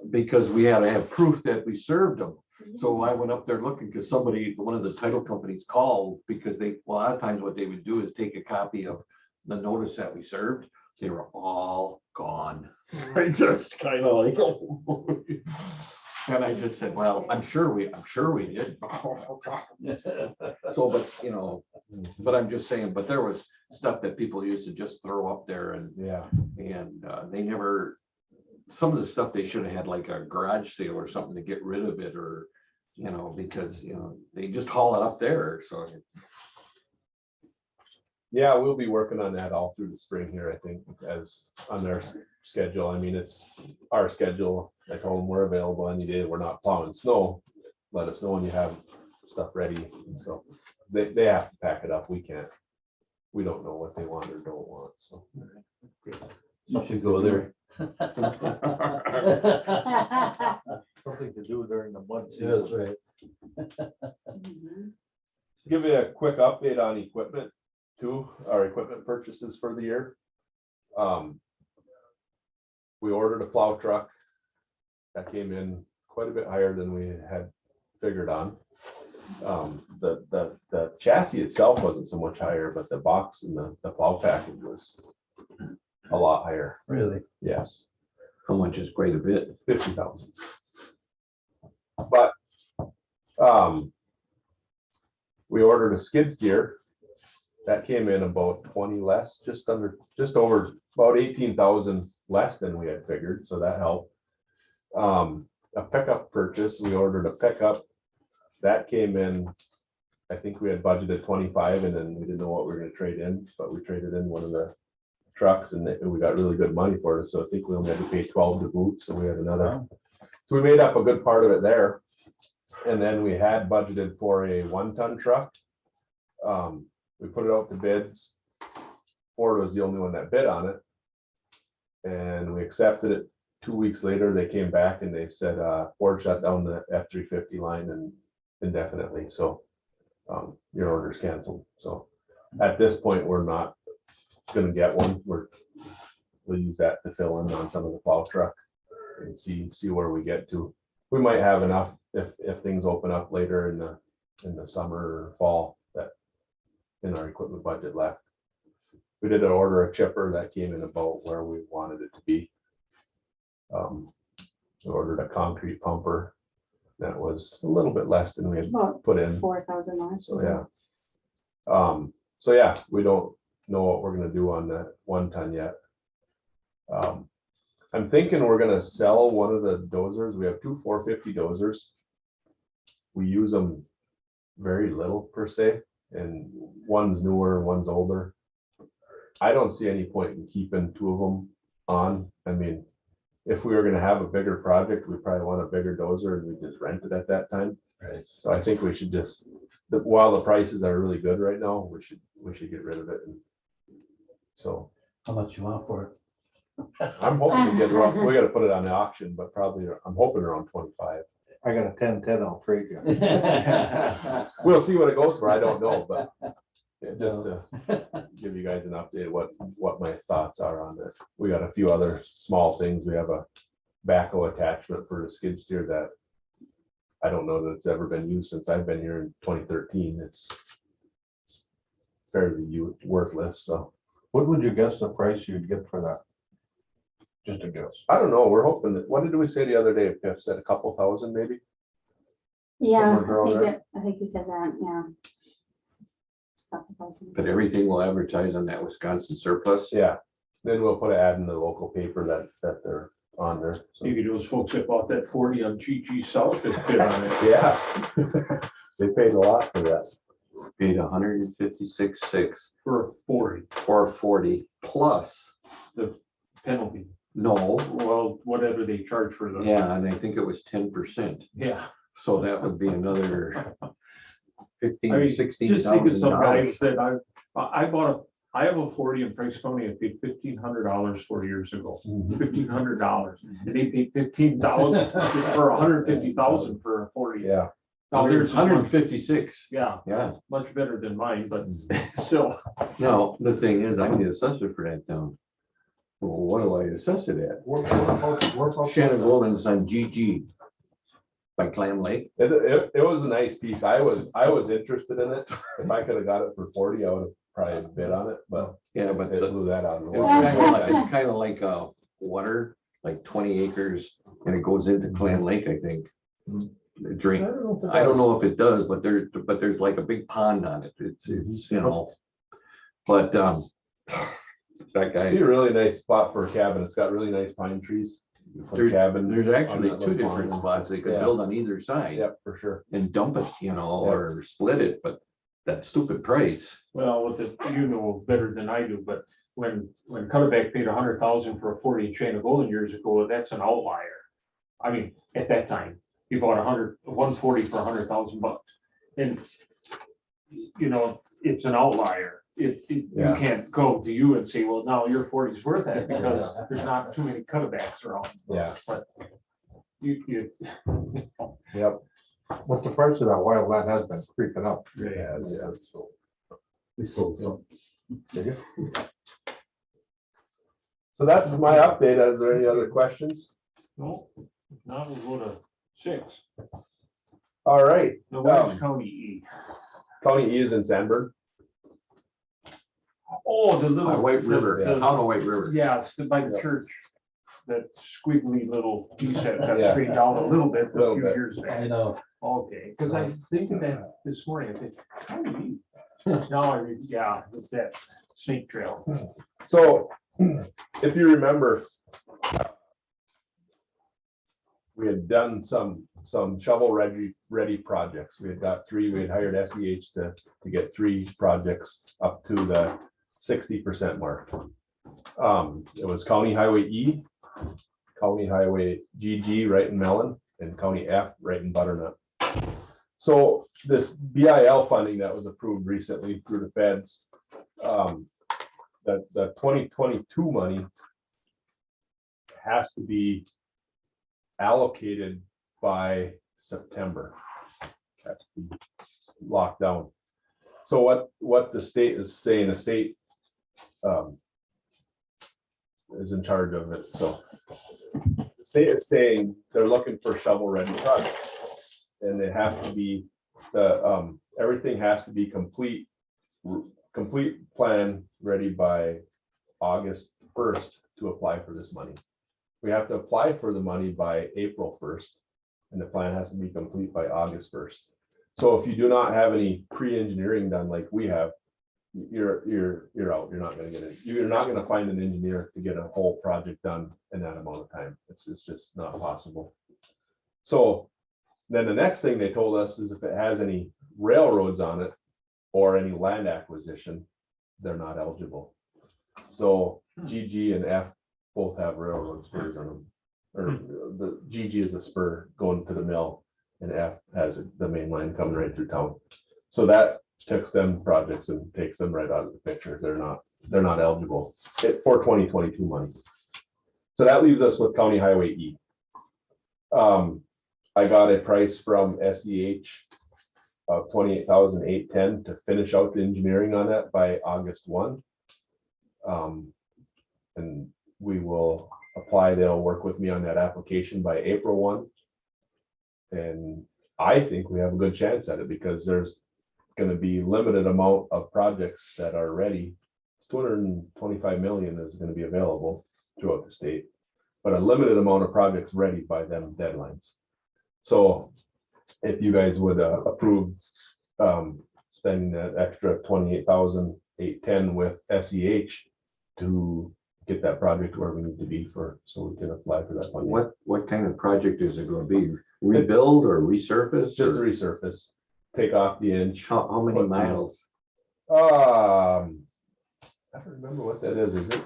because we had to have proof that we served them. So I went up there looking because somebody, one of the title companies called because they, well, a lot of times what they would do is take a copy of the notice that we served. They were all gone. I just kind of like, oh. And I just said, well, I'm sure we did. So, but you know, but I'm just saying, but there was stuff that people used to just throw up there and
Yeah,
they never, some of the stuff they should have had like a garage sale or something to get rid of it or, you know, because, you know, they just haul it up there. So
yeah, we'll be working on that all through the spring here, I think, as on their schedule. I mean, it's our schedule. I told them we're available any day. We're not plowing snow. Let us know when you have stuff ready. And so they have to pack it up. We can't. We don't know what they want or don't want, so.
You should go there.
Something to do during the mud
Yeah, that's
season.
right.
Give you a quick update on equipment too, our equipment purchases for the year. We ordered a plow truck. That came in quite a bit higher than we had figured on. The chassis itself wasn't so much higher, but the box and the plow package was a lot higher.
Really?
Yes,
how much is quite a bit.
50,000. But we ordered a skid steer. That came in about 20 less, just over about 18,000 less than we had figured, so that helped. A pickup purchase, we ordered a pickup. That came in, I think we had budgeted 25 and then we didn't know what we were gonna trade in, but we traded in one of the trucks and we got really good money for it. So I think we only had to pay 12 to boot, so we had another. So we made up a good part of it there. And then we had budgeted for a 1-ton truck. We put it out to bids. Ford was the only one that bid on it. And we accepted it. 2 weeks later, they came back and they said, Ford shut down the F-350 line and indefinitely. So your order's canceled. So at this point, we're not gonna get one. We'll use that to fill in on some of the plow truck and see where we get to. We might have enough if things open up later in the summer or fall that in our equipment budget left. We did order a chipper that came in about where we wanted it to be. We ordered a concrete pumper that was a little bit less than we had
About
put in.
4,000 last.
So yeah. So yeah, we don't know what we're gonna do on that 1-ton yet. I'm thinking we're gonna sell one of the dozers. We have two 450 dozers. We use them very little per se, and one's newer, one's older. I don't see any point in keeping two of them on. I mean, if we were gonna have a bigger project, we probably want a bigger dozer and we just rent it at that time.
Right.
So I think we should just, while the prices are really good right now, we should get rid of it. And so
How much you want for
I'm hoping to get, we gotta put it on the auction, but probably, I'm hoping around 25.
I got a 10-10, I'll trade you.
it?
We'll see what it goes for. I don't know, but yeah, just to give you guys an update of what my thoughts are on it. We got a few other small things. We have a backhoe attachment for the skid steer that I don't know that it's ever been used since I've been here in 2013. It's fairly worthless, so.
What would you guess the price you'd get for that? Just a guess.
I don't know. We're hoping that, what did we say the other day? Piff said a couple thousand maybe?
Yeah,
Somewhere around there.
I think you said that, yeah. Couple thousand.
But everything will advertise on that Wisconsin surplus.
Yeah. Then we'll put an ad in the local paper that they're on there. So,
Maybe those folks that bought that 40 on GG South that bid on it.
yeah. They paid a lot for that.
Paid 156,600
For a 40,
for 40 plus,
the penalty,
no,
well, whatever they charge for the.
yeah, and I think it was 10%.
Yeah.
So that would be another
I
15,
mean, just think of some guy who
$16,000.
said, I have a 40 in Price County, I paid $1,500 4 years ago, $1,500. And they paid $15,000 for 150,000 for a 40.
Yeah.
Now, there's is
Hundred and
much,
fifty-six,
yeah,
yeah.
much better than mine, but still.
Now, the thing is, I'm the assessor for that town. Well, what do I assess it at? Shannon Golden's on GG by Clam Lake.
It was a nice piece. I was interested in it. If I could have got it for 40, I would have probably bid on it, but
Yeah, but
it
the-
blew that out of the
it's
water.
kind of like a water, like 20 acres, and it goes into Clam Lake, I think. The Drink. I don't know if it does, but there's like a big pond on it. It's, you know. But that
It'd
guy,
be a really nice spot for a cabin. It's got really nice pine trees. for a
There's-
cabin.
there's actually
on that
two
little
different
pond.
spots they could
Yeah.
build on either side
Yep, for sure.
and dump it, you know,
Yeah.
or split it, but that stupid price.
Well, what the, you know better than I do, but when Cutterback paid 100,000 for a 40 chain of golden years ago, that's an outlier. I mean, at that time, he bought 140 for 100,000 bucks. And, you know, it's an outlier. You
Yeah.
can't go to you and say, well, now your 40 is worth that because there's not too many Cutterbacks around.
Yeah.
But you.
Yep.
But the price of that wild land has been creeping up.
Yeah, yeah. So,
We sold some.
so that's my update. Is there any other questions?
No, now we'll go to 6.
All right.
Now, where's County E?
County E is in Sandburg.
Oh, the little.
White River,
the-
town of White River.
Yeah, it's by the
Yeah.
church, that squiggly little piece that got
Yeah.
straightened out a little bit a
Little
few
bit.
years
I
back.
know.
Okay, because I think of that this morning, I think, how do you? Now yeah, it's that snake trail.
So if you remember, we had done some shovel ready projects. We had got 3, we had hired SEH to get 3 projects up to the 60% mark. It was County Highway E, County Highway GG right in Mellon, and County F right in Butternut. So this BIL funding that was approved recently through the feds, the 2022 money has to be allocated by September. That's locked down. So what the state is saying, the state is in charge of it. So the state is saying they're looking for shovel-ready projects. And they have to be, everything has to be complete plan ready by August 1st to apply for this money. We have to apply for the money by April 1st, and the plan has to be complete by August 1st. So if you do not have any pre-engineering done like we have, you're out. You're not gonna get it. You're not gonna find an engineer to get a whole project done in that amount of time. It's just not possible. So then the next thing they told us is if it has any railroads on it or any land acquisition, they're not eligible. So GG and F both have railroad spurs on them. Or the GG is a spur going to the mill and F has the main line coming right through town. So that takes them projects and takes them right out of the picture. They're not eligible for 2022 money. So that leaves us with County Highway E. I got a price from SEH of $28,810 to finish out the engineering on that by August 1. And we will apply. They'll work with me on that application by April 1. And I think we have a good chance at it because there's going to be limited amount of projects that are ready. It's 225 million is going to be available throughout the state, but a limited amount of projects ready by them deadlines. So if you guys would approve spending that extra 28,810 with SEH to get that project where we need to be so we can apply for that funding.
What kind of project is it gonna be? Rebuild or resurface?
It's just a
or
resurface, take off the inch.
How many miles?
I don't remember what that is. Is it?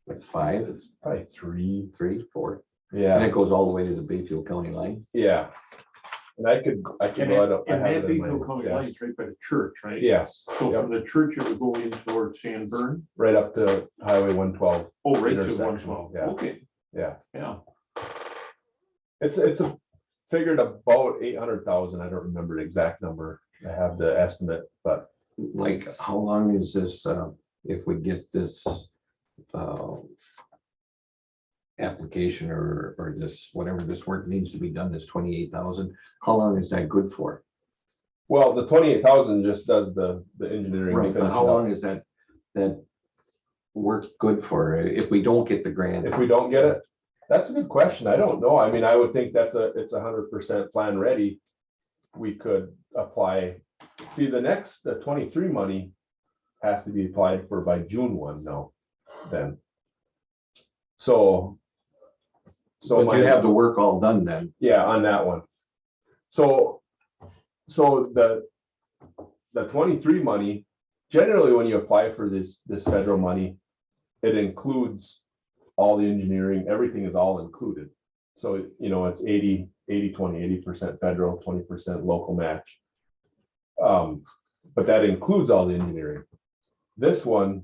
Like 5,
It's probably 3.
3, 4, and
Yeah,
it goes all the way to the Bayfield County line.
yeah. And I could
And
go, I
that,
have
and
it
that
in
big
my
County
desk.
line's right by the church, right?
Yes,
So
yep,
from the church, it would go in towards Sanborn.
right up to Highway 112.
Oh, right to
Intersection,
112.
yeah.
Okay,
Yeah,
yeah.
it's a figured about 800,000. I don't remember the exact number. I have the estimate, but
Like, how long is this, if we get this, uh, application or this, whatever this work needs to be done, this 28,000, how long is that good for?
well, the 28,000 just does the engineering.
Right, but
finish
how
it up.
long is that work good for if we don't get the grant?
If we don't get it, that's a good question. I don't know. I mean, I would think it's 100% plan ready. We could apply. See, the 23 money has to be applied for by June 1 now, then. So
But you have the work all done then.
yeah, on that one. So the 23 money, generally when you apply for this federal money, it includes all the engineering, everything is all included. So, you know, it's 80, 20, 80% federal, 20% local match. But that includes all the engineering. This one,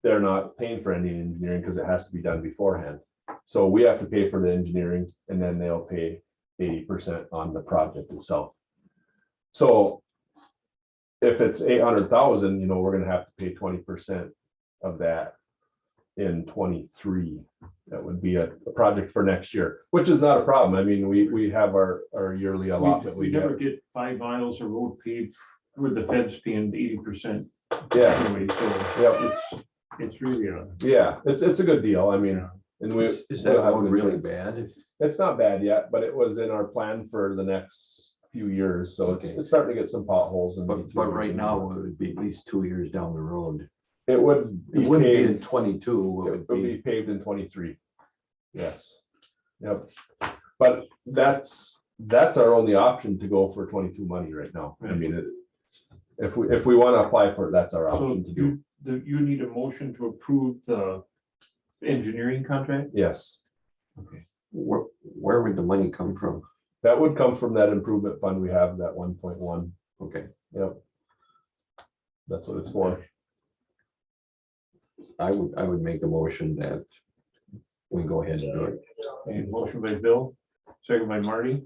they're not paying for any engineering because it has to be done beforehand. So we have to pay for the engineering and then they'll pay 80% on the project itself. So if it's 800,000, you know, we're gonna have to pay 20% of that in 23. That would be a project for next year, which is not a problem. I mean, we have our yearly allotment.
We never get 5 miles of road paved with the feds paying 80%.
Yeah,
Anyway, so
yep,
it's really
yeah, it's a good deal. I mean, and we.
Is that
we'll have
one
good
really
chance.
bad?
It's not bad yet, but it was in our plan for the next few years, so
Okay.
it's starting to get some potholes and.
But right now, it would be at least 2 years down the road.
It would
It
be
wouldn't be in
paved,
22, it
it
would
would be
be,
paved in 23. Yes. Yep. But that's our only option to go for 22 money right now. I mean, if we want to apply for it, that's our
So
option to do.
you need a motion to approve the engineering contract?
Yes,
Okay.
where would the money come from?
that would come from that improvement fund we have, that 1.1.
Okay,
Yep. That's what it's for.
I would make a motion that we go ahead and do it.
A motion by Bill, second by Marty.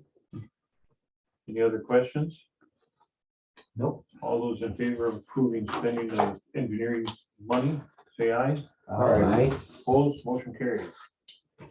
Any other questions?
Nope.
All those in favor of approving spending the engineering money, say aye.
All right.
Opposed, motion carries.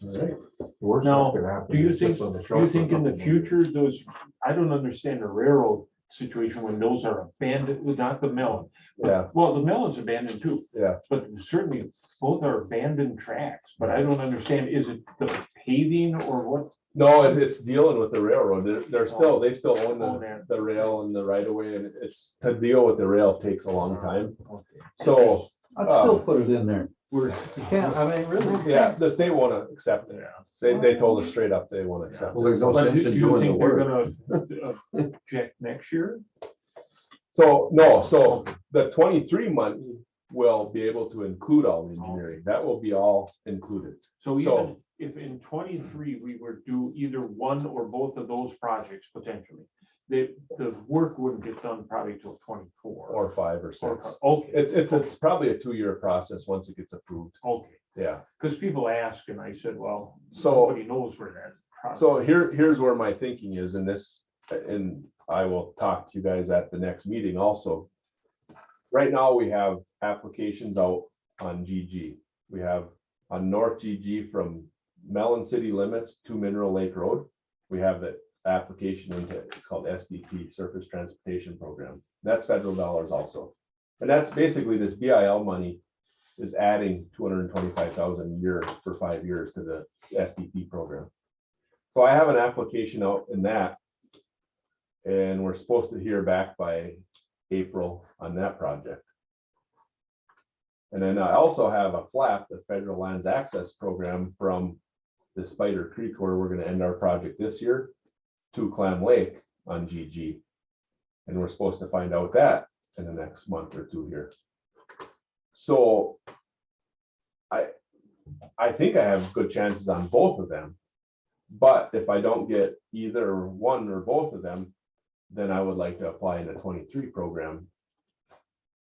All right. Worst
Now,
that could happen
Do you
is
think,
just on the
do you
short
think in the
run.
future, those, I don't understand the railroad situation when those are abandoned, not the melon. but-
Yeah.
Well, the melon's abandoned too.
Yeah.
But certainly both are abandoned tracks, but I don't understand, is it the paving or what?
No, it's dealing with the railroad. They still own
Oh, man.
the rail and the right of way, and it's to deal with the rail takes a long time.
Okay.
So,
I'd still put it in there. You can't, I mean, really.
yeah, the state won't accept it.
Yeah.
They told us straight up they won't accept
Well,
it.
there's no
But
sense
do
in
you
doing the
think they're
work.
gonna object next year?
So, no, so the 23 money will be able to include all the engineering. That will be all included.
So
So-
even if in 23, we were do either one or both of those projects potentially, the work wouldn't get done probably till 24.
Or 5 or 6.
Okay,
It's probably a 2-year process once it gets approved.
okay,
Yeah.
because people ask and I said, well,
So-
nobody knows where that. process-
So here's where my thinking is in this, and I will talk to you guys at the next meeting also. Right now, we have applications out on GG. We have on North GG from Mellon City limits to Mineral Lake Road. We have the application into, it's called SDP, Surface Transportation Program. That's federal dollars also. And that's basically this BIL money is adding 225,000 a year for 5 years to the SDP program. So I have an application out in that. And we're supposed to hear back by April on that project. And then I also have a FLAP, the Federal Lands Access Program from the Spider Creek, where we're gonna end our project this year, to Clam Lake on GG. And we're supposed to find out that in the next month or two here. So I think I have good chances on both of them. But if I don't get either one or both of them, then I would like to apply in a 23 program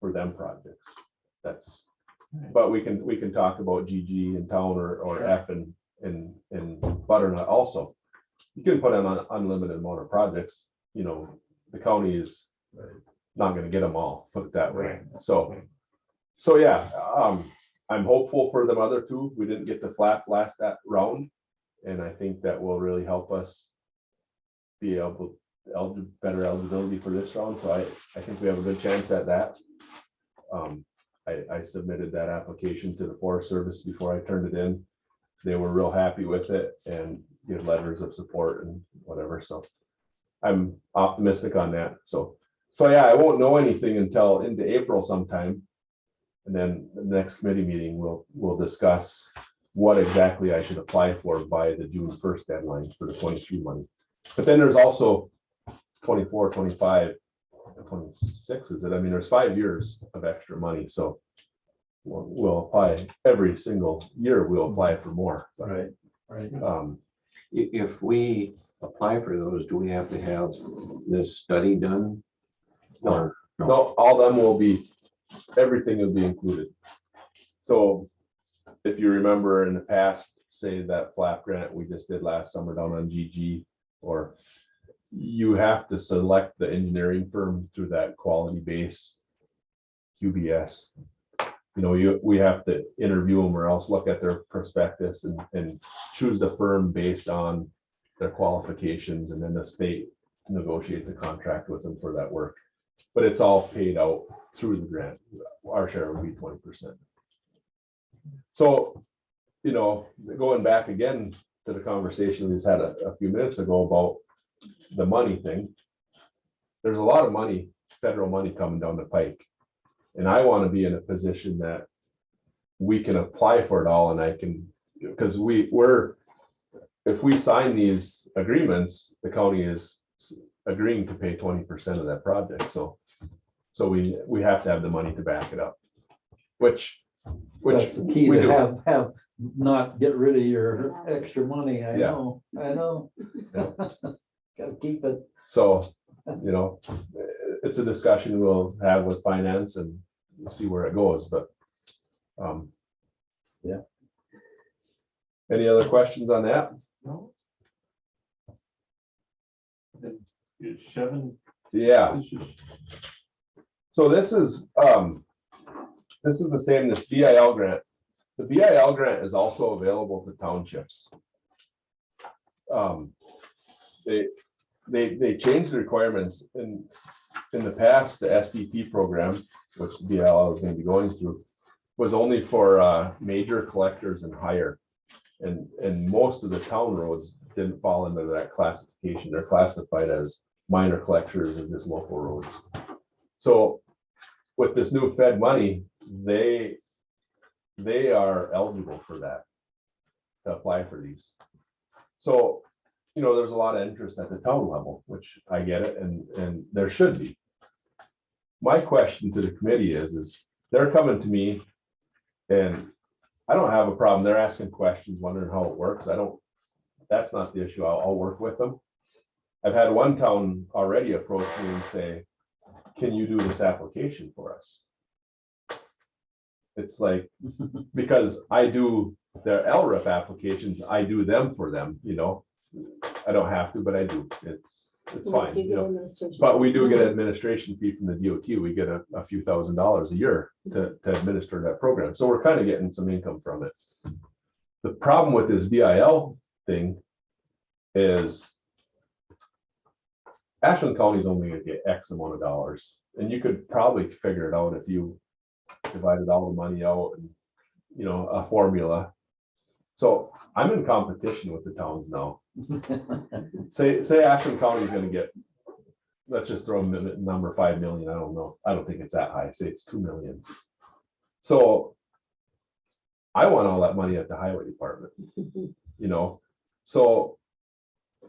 for them projects. That's, but we can talk about GG in town or
Sure.
F in Butternut also. you can put on an unlimited amount of projects, you know, the county is not gonna get them all, put it that way. So yeah, I'm hopeful for them other two. We didn't get the flat last that round. And I think that will really help us be able, better eligibility for this round. So I think we have a good chance at that. I submitted that application to the Forest Service before I turned it in. They were real happy with it and give letters of support and whatever. So I'm optimistic on that. So yeah, I won't know anything until into April sometime. And then the next committee meeting, we'll discuss what exactly I should apply for by the June 1st deadline for the 23 money. But then there's also 24, 25, 26, is it? I mean, there's 5 years of extra money. So we'll apply every single year, we'll apply for more.
Right.
If we apply for those, do we have to have this study done?
No, all of them will be, everything will be included. So if you remember in the past, say that flap grant we just did last summer down on GG, or you have to select the engineering firm through that quality base QBS. You know, we have to interview them or else look at their prospectus and choose the firm based on their qualifications, and then the state negotiates a contract with them for that work. But it's all paid out through the grant. Our share would be 20%. So, you know, going back again to the conversation we just had a few minutes ago about the money thing, there's a lot of money, federal money coming down the pike. And I want to be in a position that we can apply for it all, and I can, because if we sign these agreements, the county is agreeing to pay 20% of that project. So we have to have the money to back it up, which
That's the key
we
to
do.
have, not get rid of your extra money. I
Yeah.
know.
Yeah.
Gotta keep it.
So, you know, it's a discussion we'll have with finance and we'll see where it goes, but
Yeah.
Any other questions on that?
No. And it's 7.
Yeah.
This is
So this is the same, this BIL grant. The BIL grant is also available to townships. They changed the requirements in the past. The SDP program, which BIL is going to be going through, was only for major collectors and higher, and most of the town roads didn't fall into that classification. They're classified as minor collectors or just local roads. So with this new Fed money, they are eligible for that, to apply for these. So, you know, there's a lot of interest at the town level, which I get it, and there should be. My question to the committee is they're coming to me and I don't have a problem. They're asking questions, wondering how it works. That's not the issue. I'll work with them. I've had one town already approach me and say, can you do this application for us? It's like, because I do their LRIP applications, I do them for them, you know. I don't have to, but I do. It's fine, you know. But we do get an administration fee from the DOT. We get a few $1,000s a year to administer that program. So we're kind of getting some income from it. The problem with this BIL thing is Ashland County is only going to get X amount of dollars. And you could probably figure it out if you divided all the money out and, you know, a formula. So I'm in competition with the towns now. Say Ashland County is going to get, let's just throw a number 5 million. I don't know. I don't think it's that high. Say it's 2 million. So I want all that money at the highway department, you know. So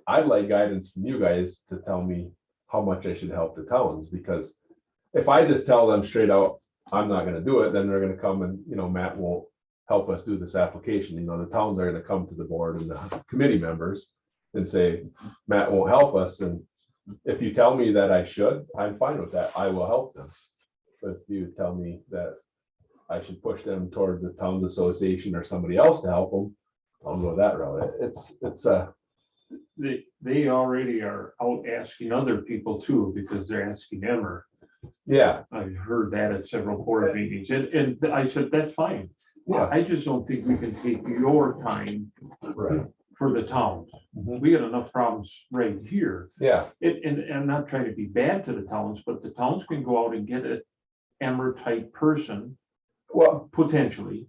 I'd like guidance from you guys to tell me how much I should help the towns, because if I just tell them straight out, I'm not going to do it, then they're going to come and, you know, Matt won't help us do this application. You know, the towns are going to come to the board and the committee members and say, Matt won't help us. And if you tell me that I should, I'm fine with that. I will help them. But if you tell me that I should push them toward the towns association or somebody else to help them, I'll go that route.
they already are out asking other people too, because they're asking Emmer.
Yeah,
I've heard that at several board meetings, and I said, that's fine.
yeah,
I just don't think we can take your time
right,
for the towns.
Mhm.
We got enough problems right here.
yeah,
And I'm not trying to be bad to the towns, but the towns can go out and get a Emmer type person,
well,
potentially,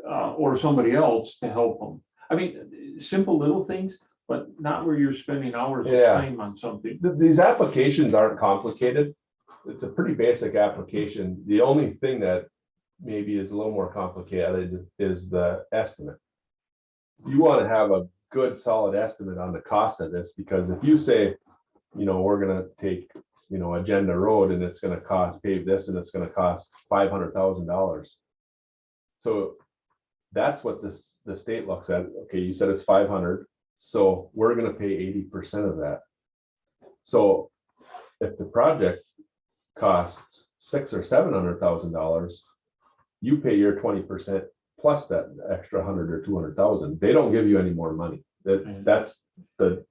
or somebody else to help them. I mean, simple little things, but not where you're spending hours of
Yeah.
time on something.
these applications aren't complicated. It's a pretty basic application. The only thing that maybe is a little more complicated is the estimate. You want to have a good solid estimate on the cost of this, because if you say, we're gonna take, Agenda Road and it's gonna cost, pave this and it's gonna cost $500,000. So that's what the state looks at. Okay, you said it's 500, so we're gonna pay 80% of that. So if the project costs $600,000 or $700,000, you pay your 20% plus that extra 100 or 200,000. They don't give you any more money. That's the,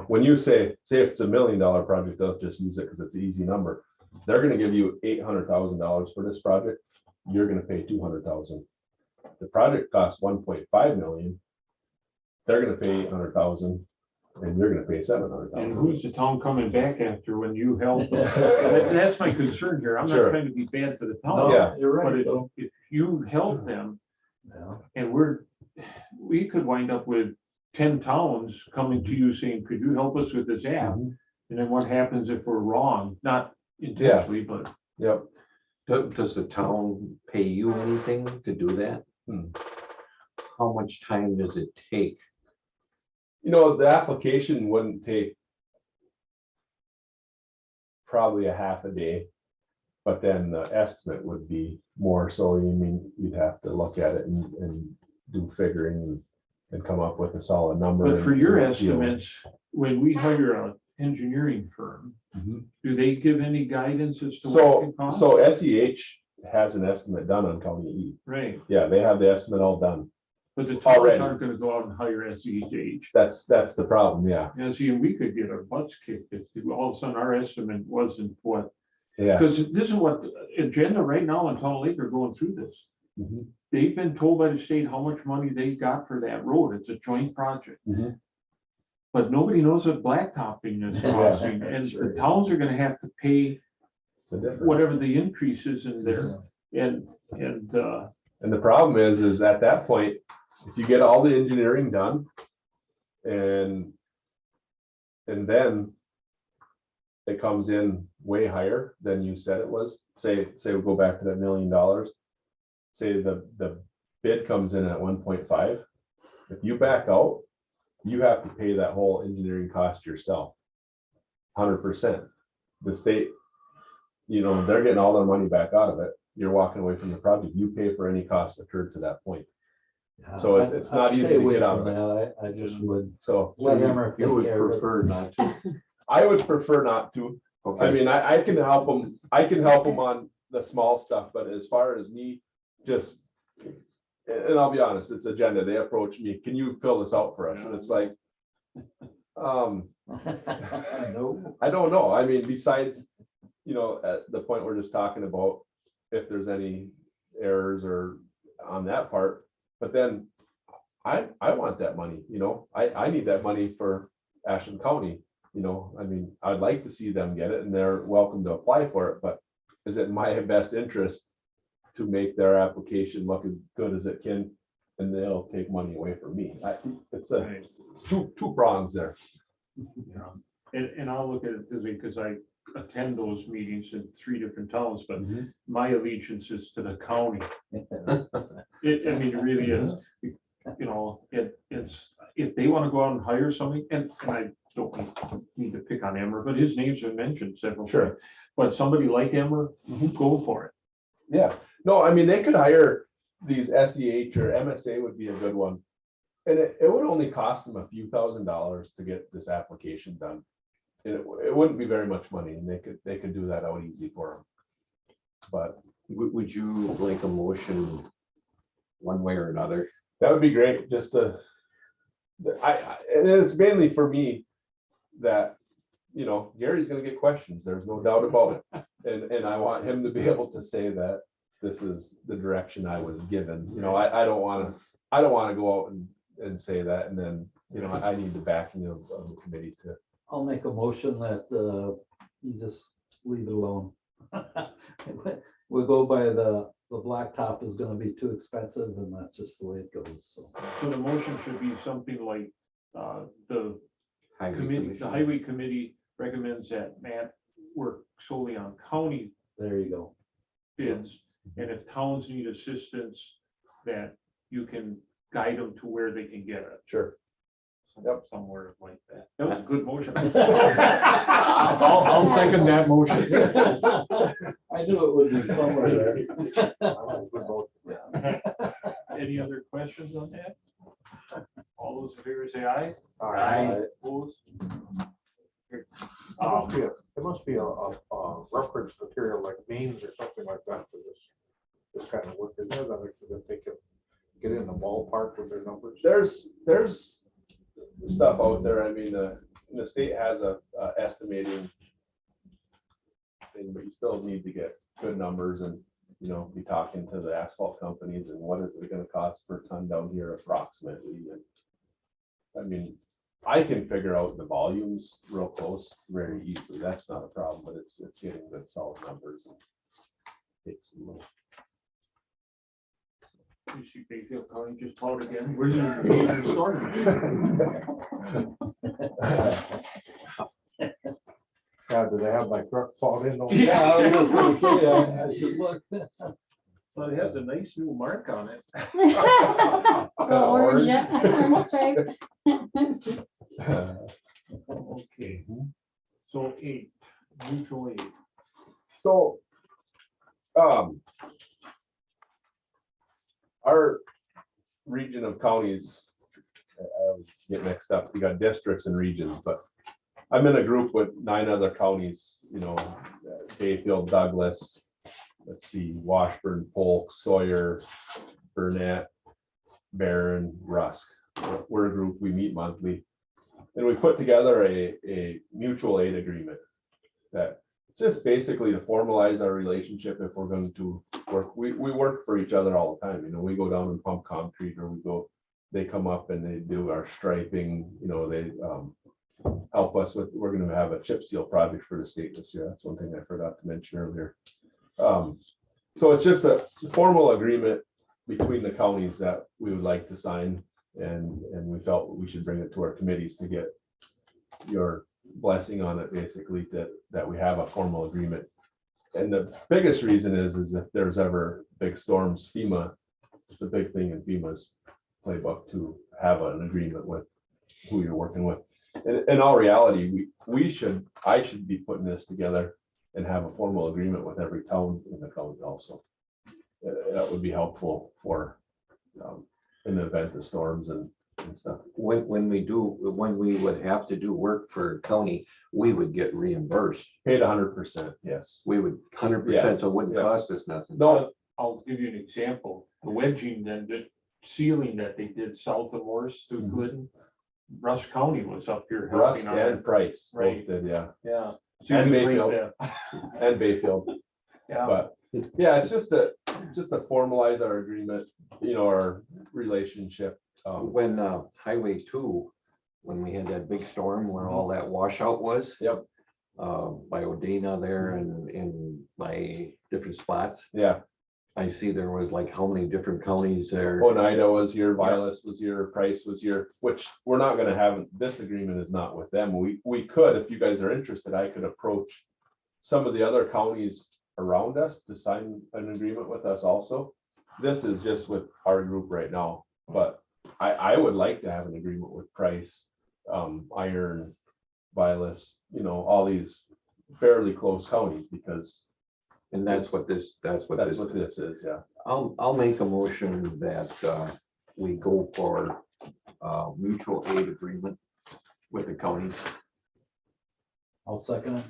when you say if it's $1 million project, they'll just use it because it's an easy number. They're gonna give you $800,000 for this project. You're gonna pay 200,000. The project costs 1.5 million. They're gonna pay 800,000 and you're gonna pay
And
700,000.
who's the town coming back after when you help them? That's my concern here. I'm not
Sure.
trying to be bad to the
No,
town.
Yeah.
You're
But
right,
if
though.
if you help them
Yeah.
and we could wind up with 10 towns coming to you saying, could you help us with this app?
Mhm.
And then what happens if we're wrong? Not intentionally, but
Yep.
Does the town pay you anything to do that? How much time does it take?
The application wouldn't take probably a half a day, but then the estimate would be more. So you'd have to look at it and do figuring and come up with a solid number.
but for your
and deal.
estimates, when we hire an engineering firm,
Mhm.
do they give any guidance as to what it can cost?
So SEH has an estimate done on County E.
Right,
Yeah, they have the estimate all done.
but the towns
Already.
aren't gonna go out and hire SEH.
That's the problem. Yeah,
Yeah, see, and we could get our butts kicked if all of a sudden our estimate wasn't what,
yeah.
because this is what the agenda right now in Town Lake are going through this.
Mhm.
They've been told by the state how much money they got for that road. It's a joint project.
Mhm.
But nobody knows what blacktopping is
Yeah,
costing, and
that's
the
right.
towns are gonna have to pay
The difference.
whatever the increase is in there. And
And the problem is at that point, if you get all the engineering done and then it comes in way higher than you said it was, say we go back to that $1 million, say the bid comes in at 1.5. If you back out, you have to pay that whole engineering cost yourself. 100%. The state, they're getting all their money back out of it. You're walking away from the project. You pay for any costs occurred to that point. So it's not
I'd
easy
stay
to
away
get out
from
of it.
that. I just would
So
let Emmer
You
take
would
care of it.
prefer not to?
I would prefer not to. I
Okay,
mean, I can help them. I can help them on the small stuff, but as far as me, just, and I'll be honest, it's agenda. They approach me, can you fill this out for us? And it's like,
No.
I don't know. I mean, besides, at the point we're just talking about if there's any errors or on that part, but then I want that money, I need that money for Ashland County, I mean, I'd like to see them get it and they're welcome to apply for it, but is it in my best interest to make their application look as good as it can and they'll take money away from me? It's two prongs there.
and I'll look at it this way, because I attend those meetings in 3 different towns, but
Mhm.
my allegiance is to the county. I mean, it really is. It's, if they want to go out and hire somebody, and I don't need to pick on Emmer, but his name's been mentioned several
Sure.
times. But somebody like Emmer,
Mhm.
go for it.
Yeah, no, I mean, they could hire these SEH or MSA would be a good one. And it would only cost them a few $1,000s to get this application done. And it wouldn't be very much money and they could do that out easy for them. But
would you like a motion one way or another?
that would be great, just to And it's mainly for me that, Gary's gonna get questions, there's no doubt about it. And I want him to be able to say that this is the direction I was given, I don't wanna go out and say that, and then, I need the backing of the committee to.
I'll make a motion that you just leave it alone. We'll go by the blacktop is gonna be too expensive, and that's just the way it goes, so.
So the motion should be something like, the
Highway
committee, the
Commission.
highway committee recommends that Matt work solely on county
There you go.
bids. And if towns need assistance, that you can guide them to where they can get it.
Sure. Yep.
Somewhere like that. That was a good motion.
I'll second that motion.
I knew it would be somewhere there.
Any other questions on that? All those in favor say aye. Opposed? Here.
There must be a reference material like names or something like that for this kind of work. Is there that they can get in the ballpark with their numbers?
There's stuff out there, I mean, the state has a estimating thing, but you still need to get good numbers and, be talking to the asphalt companies and what is it gonna cost per ton down here approximately. And I mean, I can figure out the volumes real close, very easily, that's not a problem, but it's getting the solid numbers. And takes some little.
You see Bayfield County just plowed again. Where's your major storm?
Yeah, do they have my truck fall in? over
Yeah,
I was just gonna say, I should look.
Well, it has a nice new mark on it.
The orange, orange stripe.
Okay. So 8, mutual aid.
So, our region of counties, I always get mixed up, we got districts and regions, but I'm in a group with 9 other counties, Bayfield, Douglas, let's see, Washburn, Polk, Sawyer, Burnett, Barron, Rusk. We're a group, we meet monthly. And we put together a mutual aid agreement that just basically to formalize our relationship if we're going to work. We work for each other all the time. We go down and pump concrete, or they come up and they do our striping, they help us with, we're going to have a chip seal project for the state this year. That's one thing I forgot to mention earlier. So it's just a formal agreement between the counties that we would like to sign, and we felt we should bring it to our committees to get your blessing on it, basically, that we have a formal agreement. And the biggest reason is if there's ever big storms, FEMA, it's a big thing in FEMA's playbook to have an agreement with who you're working with. In all reality, I should be putting this together and have a formal agreement with every town in the county also. That would be helpful for in the event of storms and stuff.
When we would have to do work for county, we would get reimbursed.
Paid 100%, yes.
We would 100%, so it wouldn't
Yeah.
cost us nothing.
No,
I'll give you an example. The wedging and the sealing that they did south of Morris to
Mhm.
Glidden, Rush County was up here
Russ
helping on
and
it.
Price, both
Right.
did, yeah,
Yeah.
And
you can break
Bayfield.
that.
and Bayfield.
Yeah.
But yeah, it's just to formalize our agreement, our relationship.
When Highway 2, when we had that big storm where all that washout was.
Yep.
By Odena there and by different spots.
Yeah,
I see there was like how many different counties there.
Oneida was here, Vilas was here, Price was here, which we're not gonna have, this agreement is not with them. We could, if you guys are interested, I could approach some of the other counties around us to sign an agreement with us also. This is just with our group right now, but I would like to have an agreement with Price, Iron, Vilas, all these fairly close counties, because
And that's what this
is, yeah.
I'll make a motion that we go for mutual aid agreement with the counties.
I'll second it.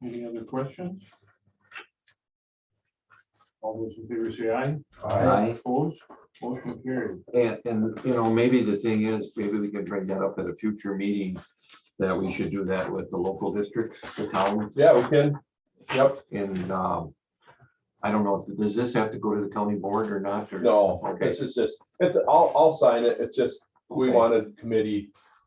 Any other questions? All those in favor say aye.
Aye.
Opposed, motion carried.
And, you know, maybe the thing is, maybe we can bring that up at a future meeting, that we should do that with the local districts, the towns.
Yeah, we can. Yep.
And, I don't know, does this have to go to the county board or not? Or-
No,
Okay.
this is just, I'll sign it. It's just, we
Okay.
wanted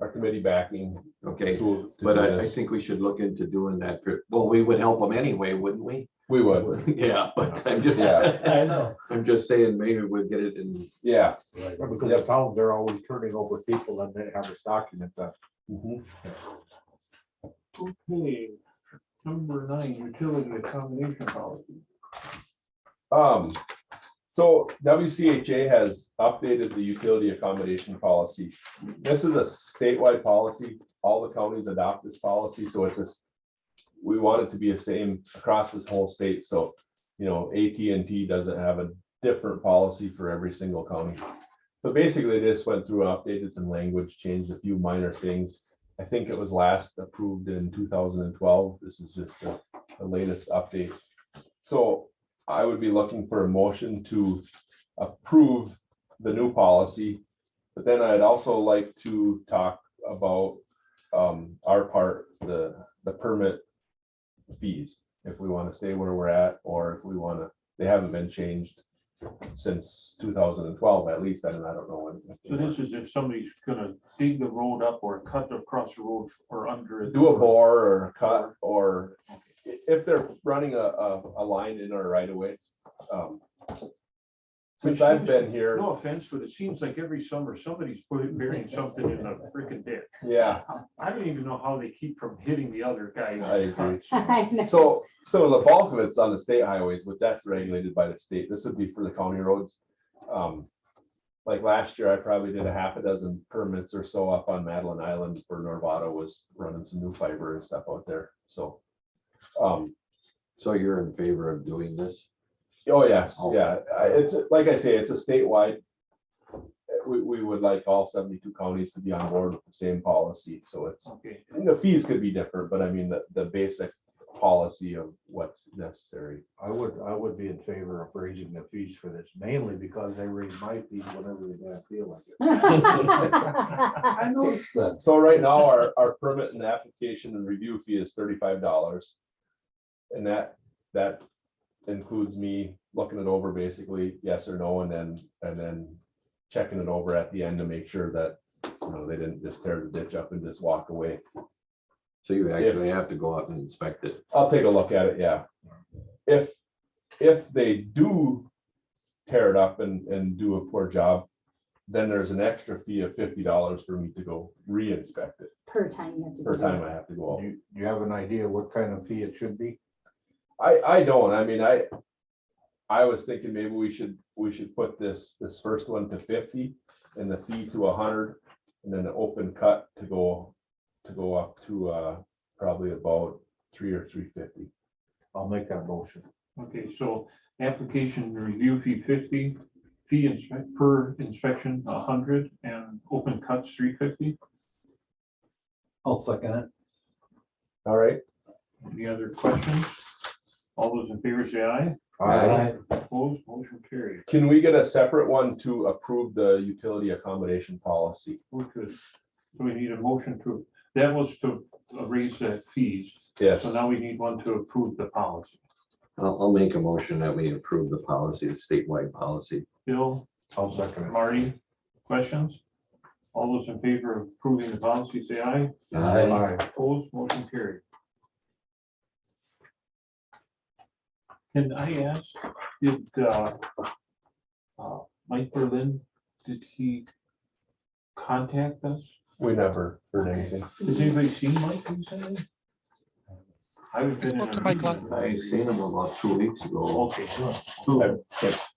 our committee backing
Okay,
to
but
do
I
this.
think we should look into doing that. Well, we would help them anyway, wouldn't we?
We would,
Yeah, but I'm just,
Yeah.
I know.
I'm just saying, maybe we'd get it in.
yeah.
Right.
Yeah, because the town, they're always turning over people and they have this document that.
Mhm.
Okay, number 9, utility accommodation policy.
So WCHA has updated the utility accommodation policy. This is a statewide policy. All the counties adopt this policy, so it's we want it to be the same across this whole state. So, AT&T doesn't have a different policy for every single county. So basically, they just went through and updated some language, changed a few minor things. I think it was last approved in 2012. This is just the latest update. So I would be looking for a motion to approve the new policy. But then I'd also like to talk about our part, the permit fees, if we want to stay where we're at, or if we want to, they haven't been changed since 2012 at least, and I don't know when.
So this is if somebody's gonna dig the road up or cut across the road or under it.
Do a bore or a cut, or if they're running a line in our right of way. Since I've been here,
No offense, but it seems like every summer somebody's burying something in a freaking ditch.
yeah,
I don't even know how they keep from hitting the other guys.
I agree.
I know.
So the bulk of it's on the state highways, but that's regulated by the state. This would be for the county roads. Like last year, I probably did a half a dozen permits or so up on Madeline Island for Norvado, was running some new fiber and stuff out there. So,
So you're in favor of doing this?
oh, yes,
Oh.
yeah, it's, like I say, it's a statewide. We would like all 72 counties to be on board with the same policy, so it's,
Okay,
the fees could be different, but I mean, the basic policy of what's necessary.
I would be in favor of raising the fees for this, mainly because they raise my fees whenever they feel like it.
I noticed that.
So right now, our permit and application and review fee is $35. And that includes me looking it over basically, yes or no, and then checking it over at the end to make sure that, they didn't just tear the ditch up and just walk away.
So you actually have to go out and inspect it.
I'll take a look at it, yeah. If they do tear it up and do a poor job, then there's an extra fee of $50 for me to go re-inspect it,
Per time you have to.
per
do
time
it.
I have to go out.
Do you have an idea what kind of fee it should be?
I don't, I mean, I was thinking maybe we should put this first one to 50 and the fee to 100, and then the open cut to go up to probably about 3 or 350.
I'll make that motion.
okay, so application and review fee 50, fee per inspection 100, and open cuts 350.
I'll second it.
All right,
Any other questions? All those in favor say aye.
Aye.
Opposed, motion carried.
can we get a separate one to approve the utility accommodation policy?
We could, so we need a motion to, that was to raise the fees.
Yes,
So now we need one to approve the policy.
I'll make a motion that we approve the policy, the statewide policy.
Bill,
I'll second it.
Marty, questions? All those in favor of approving the policy, say aye.
Aye.
Opposed, motion carried. Can I ask, did Mike Berlin, did he contact us?
we never heard anything.
Has anybody seen Mike recently? I haven't been in
Spoke to
a
Mike
meeting.
I seen him about 2 weeks ago.
Okay, good.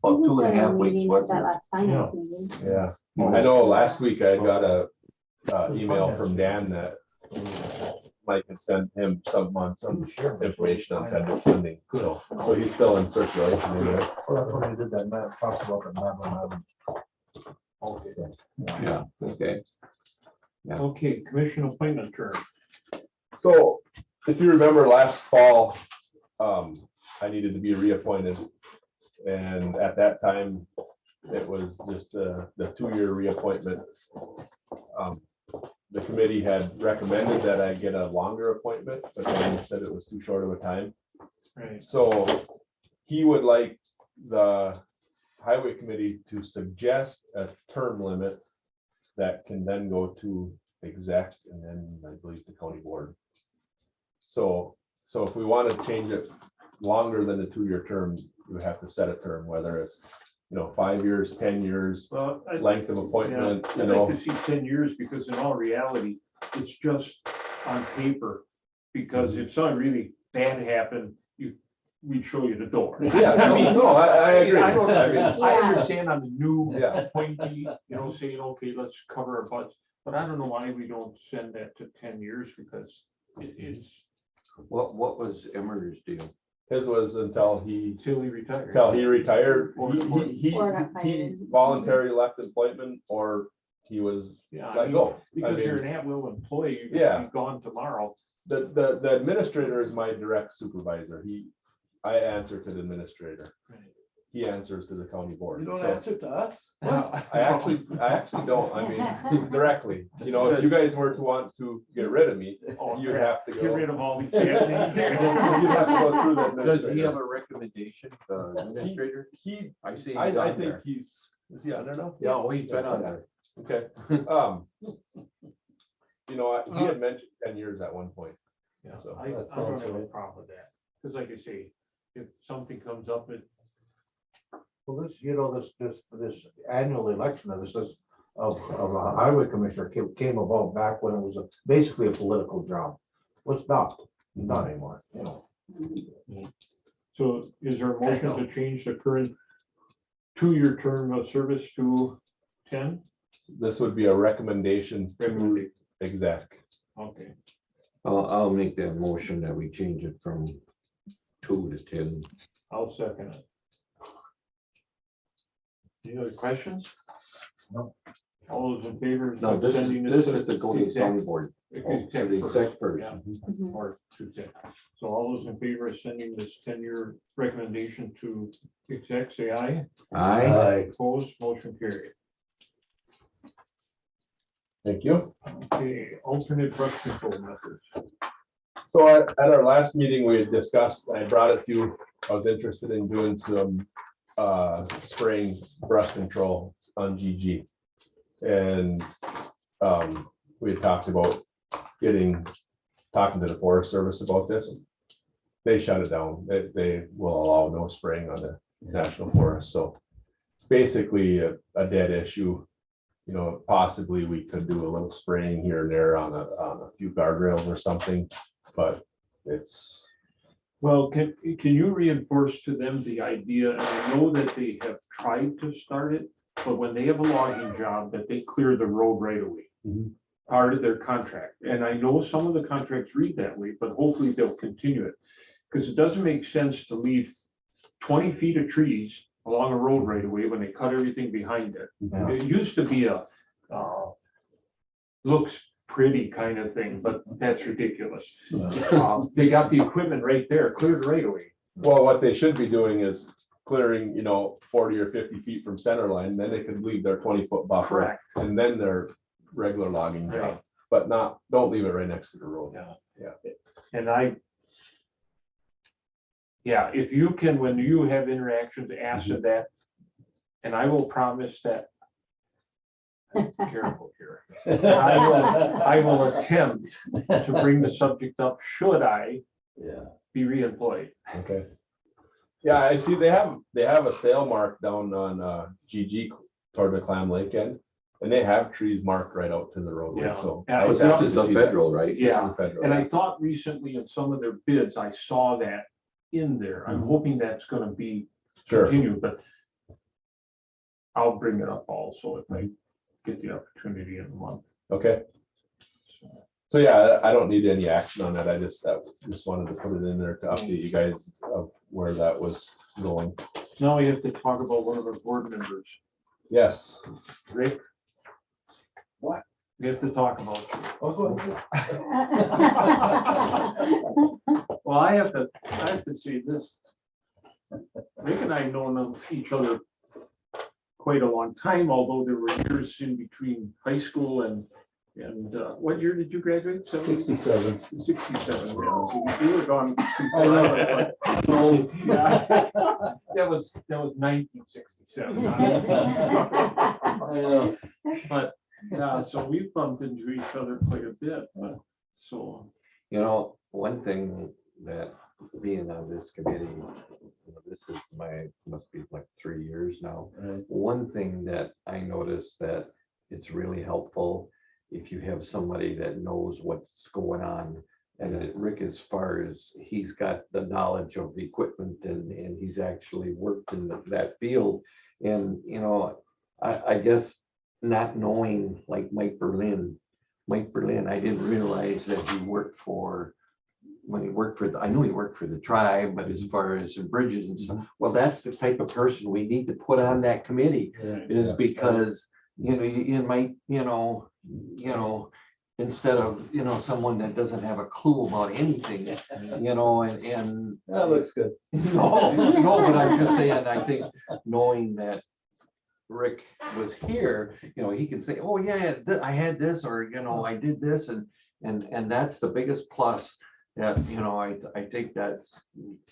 About
He
2.5
was
weeks,
at
wasn't
that
it?
last finance meeting.
Yeah, I know last week I got a email from Dan that Mike had sent him some information on federal funding, so he's still in circulation anyway.
When they did that, man, talked about the Madeline Island.
Okay.
Yeah, okay.
Okay, commission appointment term.
So if you remember last fall, I needed to be reappointed. And at that time, it was just the 2-year reappointment. The committee had recommended that I get a longer appointment, but then said it was too short of a time.
Right.
So he would like the highway committee to suggest a term limit that can then go to exec and then I believe the county board. So if we want to change it longer than the 2-year term, we have to set a term, whether it's, 5 years, 10 years,
Well,
length of appointment,
I'd like to see 10 years because in all reality, it's just on paper. Because if something really bad happened, we'd show you the door.
Yeah,
I mean,
I agree.
I don't, I
Yeah.
understand on the new
Yeah.
appointee, saying, okay, let's cover our butts. But I don't know why we don't send that to 10 years because it is
What was Emmer's deal?
His was until he
retired.
retired.
Or got
He
fired.
voluntarily left employment or he was
Yeah, I
let
mean,
go. I
because
mean,
you're an at-will employee, you
Yeah.
could be gone tomorrow.
the administrator is my direct supervisor. I answer to the administrator. He answers to the county board.
You don't
So
answer to us?
I actually don't. I mean, directly, if you guys were to want to get rid of me,
Oh,
you'd
crap.
have to
Get
go.
rid of all these bad names.
You'd have to go through the
Does he
administrator.
have a recommendation, the administrator?
He,
I see. he's
I
on
think
there.
is he on there now?
Yeah, oh, he's been on there.
Okay. He had mentioned 10 years at one point.
Yeah,
So,
I
that
don't
sounds
have a
right.
problem with that. Because like I say, if something comes up,
Well, this annual election of a highway commissioner came about back when it was basically a political job. Well, it's not anymore,
so is there a motion to change the current 2-year term of service to 10?
This would be a recommendation to
Recommendation.
exec.
Okay,
I'll make that motion that we change it from 2 to 10.
I'll second it. Any other questions?
No.
All those in favor
No,
of
this
sending
is
this
the Golden
exec-
County Board.
exec
To the
first,
exec first.
yeah,
Mhm.
or to exec. So all those in favor of sending this 10-year recommendation to exec, say aye.
Aye.
Opposed, motion carried.
Thank you.
Okay, alternate brush control methods.
So at our last meeting, we had discussed, I brought it to you, I was interested in doing some spraying brush control on GG. And we had talked about talking to the Forest Service about this. They shut it down. They will allow no spraying on the national forest. So it's basically a dead issue. Possibly we could do a little spraying here and there on a few guardrails or something, but it's,
Well, can you reinforce to them the idea, and I know that they have tried to start it, but when they have a logging job, that they clear the road right away.
Mhm.
Part of their contract, and I know some of the contracts read that way, but hopefully they'll continue it. Because it doesn't make sense to leave 20 feet of trees along a road right away when they cut everything behind it.
Yeah.
It used to be a looks pretty kind of thing, but that's ridiculous. They got the equipment right there, cleared right away.
well, what they should be doing is clearing, 40 or 50 feet from center line, then they could leave their 20-foot buffer.
Correct.
And then their regular logging
Right.
job, but don't leave it right next to the road.
And if you can, when you have interactions, ask them that. And I will promise that. Careful here. I will attempt to bring the subject up, should I
Yeah.
be reemployed.
Okay. Yeah, I see they have a sale mark down on GG toward the Clam Lake end, and they have trees marked right out to the roadway,
Yeah.
so.
Yeah,
I was
this
happy
This is
to
the
see that.
federal, right?
This is
Yeah,
the federal,
and I
yeah.
thought recently in some of their bids, I saw that in there. I'm hoping that's gonna be
Sure,
continued, but I'll bring it up also if I get the opportunity in a month.
okay. So yeah, I don't need any action on that. I just wanted to put it in there to update you guys of where that was going.
Now we have to talk about one of our board members.
Yes.
Rick?
What?
We have to talk about you.
Oh, go ahead.
Well, I have to say this. Rick and I have known each other quite a long time, although there were years in between high school and what year did you graduate?
67.
67, yeah, so you were gone.
I know.
So, yeah, that was 1967.
I know.
But, yeah, so we've bumped into each other quite a bit, but, so.
You know, one thing that being on this committee, you know, this is must be like 3 years now.
Right.
One thing that I noticed that it's really helpful if you have somebody that knows what's going on. And that Rick, as far as he's got the knowledge of the equipment and he's actually worked in that field. And, you know, I guess not knowing like Mike Berlin, I didn't realize that he worked for, when he worked for, I knew he worked for the tribe, but as far as the bridges and stuff, well, that's the type of person we need to put on that committee.
Yeah.
Is because, you know, you might, you know, instead of, you know, someone that doesn't have a clue about anything, you know, and.
That looks good.
No, but I'm just saying, I think knowing that Rick was here, you know, he can say, oh, yeah, I had this, or, you know, I did this, and that's the biggest plus. That, you know, I think that's,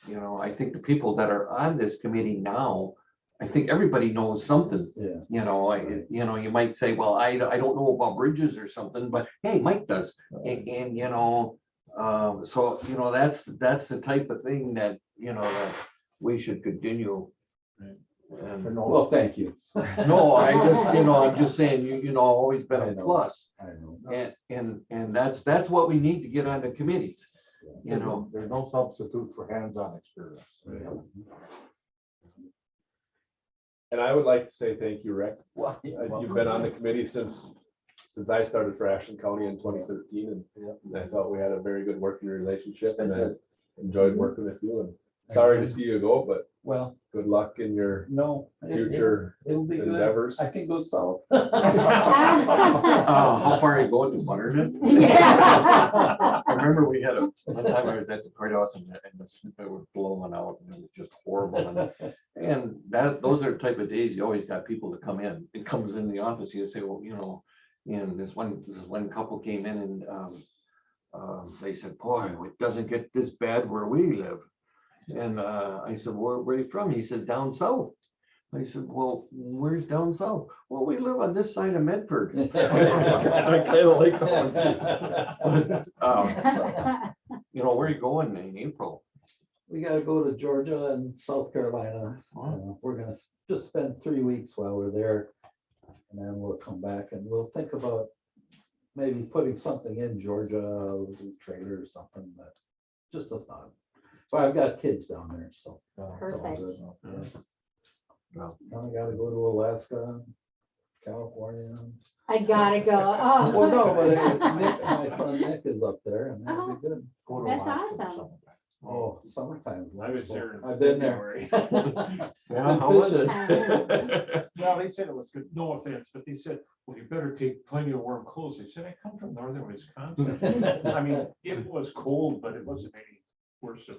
you know, I think the people that are on this committee now, I think everybody knows something.
Yeah.
You know, you know, you might say, well, I don't know about bridges or something, but hey, Mike does. And you know, so, you know, that's the type of thing that, you know, that we should continue. And
Well, thank you.
no, I just, you know, I'm just saying, you know, always been
I
a
know.
plus.
I know.
And that's what we need to get on the committees, you know.
There's no substitute for hands-on experience.
And I would like to say thank you, Rick.
Well,
You've been on the committee since I started for Ashland County in 2013, and I thought we had a very good working relationship, and I enjoyed working with you. And sorry to see you go, but
Well,
good luck in your
no.
future
It'll be good.
endeavors.
I can go south.
How far are you going to Butternut?
Yeah.
I remember we had one time I was at the courthouse and the snippet was blowing out and it was just horrible. And those are the type of days you always got people to come in. It comes in the office, you say, well, you know, and this one couple came in and they said, boy, it doesn't get this bad where we live. And I said, where are you from? He said, down south. I said, well, where's down south? Well, we live on this side of Medford. I kind of like that one. You know, where are you going in April?
We gotta go to Georgia and South Carolina. We're gonna just spend 3 weeks while we're there. And then we'll come back and we'll think about maybe putting something in Georgia, a trailer or something, but just a thought. But I've got kids down there, so.
Perfect.
Well,
Now I gotta go to Alaska, California.
I gotta go.
Well, no, but
Oh.
Nick, my son Nick is up there and that'll be good.
Go to
That's
Alaska or
awesome.
something.
Oh, summertime.
I was there in
I've been there.
yeah, how was it?
Well, they said it was good, no offense, but they said, well, you better take plenty of warm clothes. They said, I come from northern Wisconsin. I mean, it was cold, but it wasn't any worse than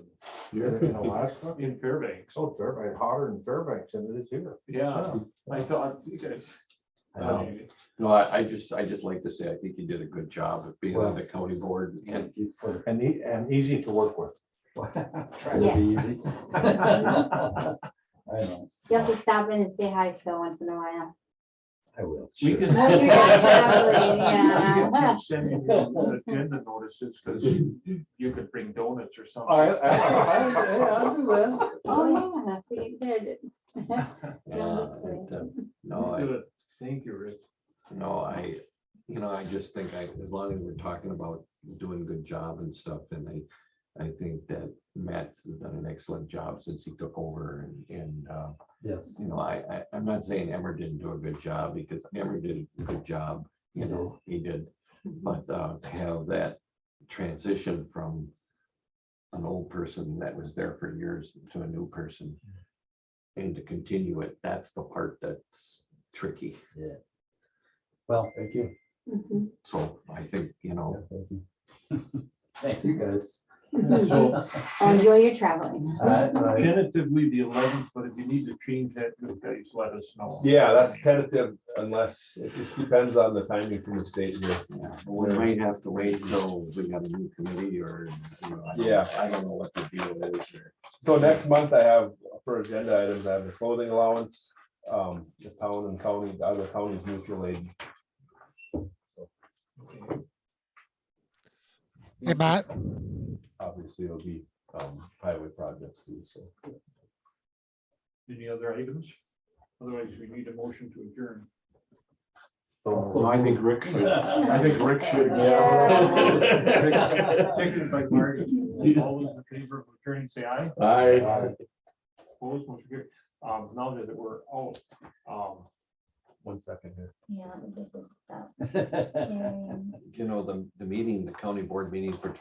In Alaska?
in Fairbanks.
So Fairbanks, hotter in Fairbanks than it is here.
Yeah, I thought you guys.
No, I just like to say, I think you did a good job of being on the county board and
Thank you for
And easy to work with.
trying to be easy. I know,
You have to stop in and say hi still once in a while.
I will.
We
sure.
can.
Well, you're not traveling,
You
yeah.
can keep sending me agenda notices, because you could bring donuts or something.
I'll do that.
Oh, yeah, we did.
Good. Thank you, Rick.
I just think as long as we're talking about doing a good job and stuff, and I think that Matt's done an excellent job since he took over and
Yes.
you know, I'm not saying Emmer didn't do a good job, because Emmer did a good job, you know, he did. But to have that transition from an old person that was there for years to a new person and to continue it, that's the part that's tricky.
Well, thank you.
Mhm.
So I think, you know,
Thank you. Thank you, guys.
So
Enjoy your traveling.
Right.
tentatively the 11th, but if you need to change that, you guys let us know.
Yeah, that's tentative unless, it just depends on the timing from the state here.
Yeah, we might have to wait until we got a new committee or, you know,
Yeah.
I don't know what the deal is or.
So next month I have, for agenda items, I have the clothing allowance, the town and county, the other counties mutual aid.
Hey, Matt,
Obviously it'll be, highway projects too, so.
Any other items? Otherwise, we need a motion to adjourn.
So I think Rick should.
I think Rick should.
Yeah.
Seconded by Margaret. All those in favor of adjourning, say aye.
I,
Opposed, motion carried. Now that we're out,
1 second here.
Yeah, let me get this stuff. Sharing.
you know, the meeting, the county board meeting for tomorrow.